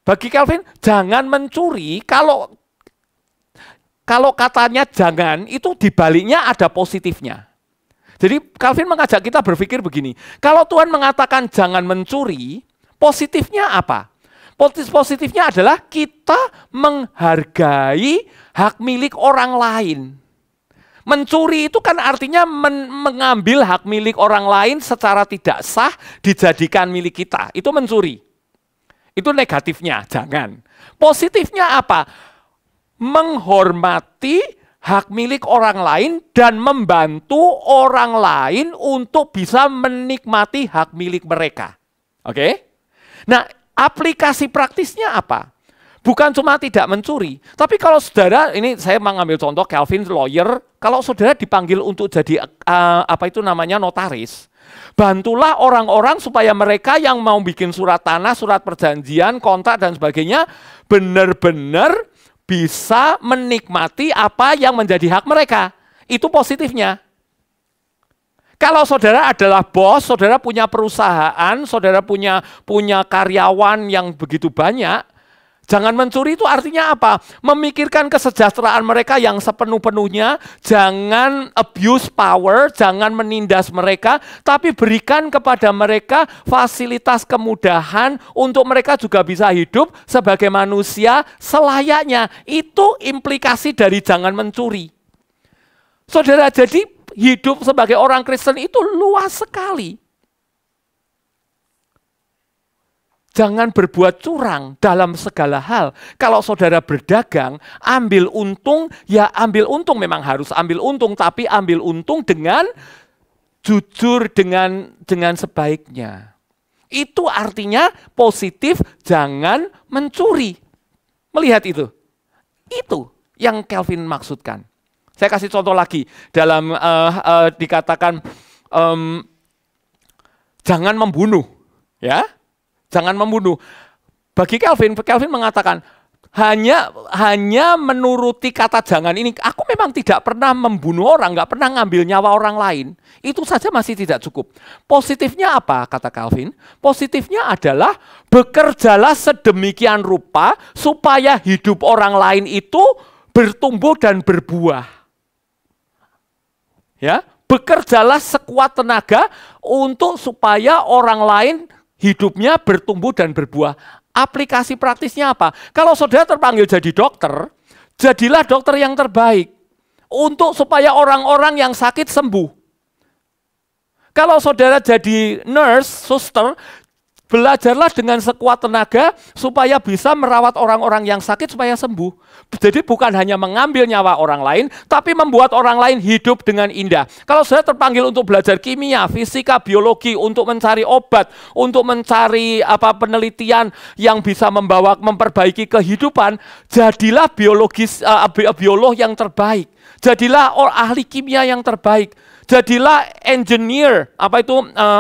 [SPEAKER 2] Bagi Calvin, jangan mencuri, kalau katanya jangan, itu dibaliknya ada positifnya. Jadi Calvin mengajak kita berpikir begini, kalau Tuhan mengatakan jangan mencuri, positifnya apa? Positifnya adalah kita menghargai hak milik orang lain. Mencuri itu kan artinya mengambil hak milik orang lain secara tidak sah, dijadikan milik kita, itu mencuri. Itu negatifnya, jangan. Positifnya apa? Menghormati hak milik orang lain dan membantu orang lain untuk bisa menikmati hak milik mereka. Oke? Nah, aplikasi praktisnya apa? Bukan cuma tidak mencuri, tapi kalau saudara, ini saya mengambil contoh Calvin lawyer, kalau saudara dipanggil untuk jadi notaris, bantulah orang-orang supaya mereka yang mau bikin surat tanah, surat perjanjian, kontrak dan sebagainya benar-benar bisa menikmati apa yang menjadi hak mereka. Itu positifnya. Kalau saudara adalah bos, saudara punya perusahaan, saudara punya karyawan yang begitu banyak, jangan mencuri itu artinya apa? Memikirkan kesejahteraan mereka yang sepenuh-penuhnya, jangan abuse power, jangan menindas mereka, tapi berikan kepada mereka fasilitas kemudahan untuk mereka juga bisa hidup sebagai manusia selayaknya. Itu implikasi dari jangan mencuri. Saudara, jadi hidup sebagai orang Kristen itu luas sekali. Jangan berbuat curang dalam segala hal. Kalau saudara berdagang, ambil untung, ya ambil untung, memang harus ambil untung, tapi ambil untung dengan jujur, dengan sebaiknya. Itu artinya positif, jangan mencuri. Melihat itu. Itu yang Calvin maksudkan. Saya kasih contoh lagi dalam dikatakan jangan membunuh, ya, jangan membunuh. Bagi Calvin mengatakan hanya menuruti kata jangan ini. Aku memang tidak pernah membunuh orang, nggak pernah ngambil nyawa orang lain. Itu saja masih tidak cukup. Positifnya apa, kata Calvin? Positifnya adalah bekerjalah sedemikian rupa supaya hidup orang lain itu bertumbuh dan berbuah. Ya, bekerjalah sekuat tenaga untuk supaya orang lain hidupnya bertumbuh dan berbuah. Aplikasi praktisnya apa? Kalau saudara terpanggil jadi dokter, jadilah dokter yang terbaik untuk supaya orang-orang yang sakit sembuh. Kalau saudara jadi nurse, suster, belajarlah dengan sekuat tenaga supaya bisa merawat orang-orang yang sakit supaya sembuh. Jadi bukan hanya mengambil nyawa orang lain, tapi membuat orang lain hidup dengan indah. Kalau saya terpanggil untuk belajar kimia, fisika, biologi, untuk mencari obat, untuk mencari penelitian yang bisa memperbaiki kehidupan, jadilah biolog yang terbaik. Jadilah ahli kimia yang terbaik. Jadilah engineer,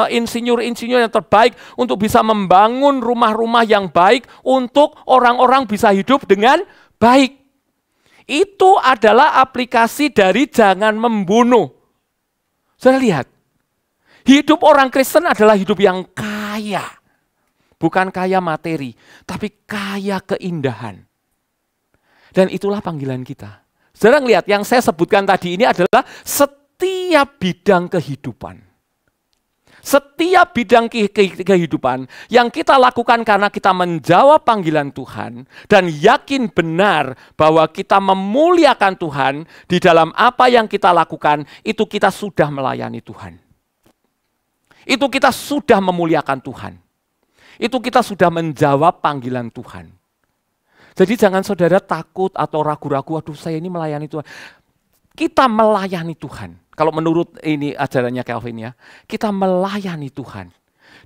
[SPEAKER 2] insinyur-insinyur yang terbaik untuk bisa membangun rumah-rumah yang baik untuk orang-orang bisa hidup dengan baik. Itu adalah aplikasi dari jangan membunuh. Saudara lihat, hidup orang Kristen adalah hidup yang kaya. Bukan kaya materi, tapi kaya keindahan. Dan itulah panggilan kita. Saudara lihat, yang saya sebutkan tadi ini adalah setiap bidang kehidupan. Setiap bidang kehidupan yang kita lakukan karena kita menjawab panggilan Tuhan dan yakin benar bahwa kita memuliakan Tuhan di dalam apa yang kita lakukan, itu kita sudah melayani Tuhan. Itu kita sudah memuliakan Tuhan. Itu kita sudah menjawab panggilan Tuhan. Jadi jangan saudara takut atau ragu-ragu, aduh saya ini melayani Tuhan. Kita melayani Tuhan. Kalau menurut ini ajarannya Calvin ya, kita melayani Tuhan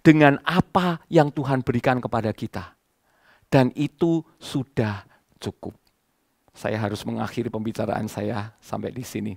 [SPEAKER 2] dengan apa yang Tuhan berikan kepada kita. Dan itu sudah cukup. Saya harus mengakhiri pembicaraan saya sampai di sini.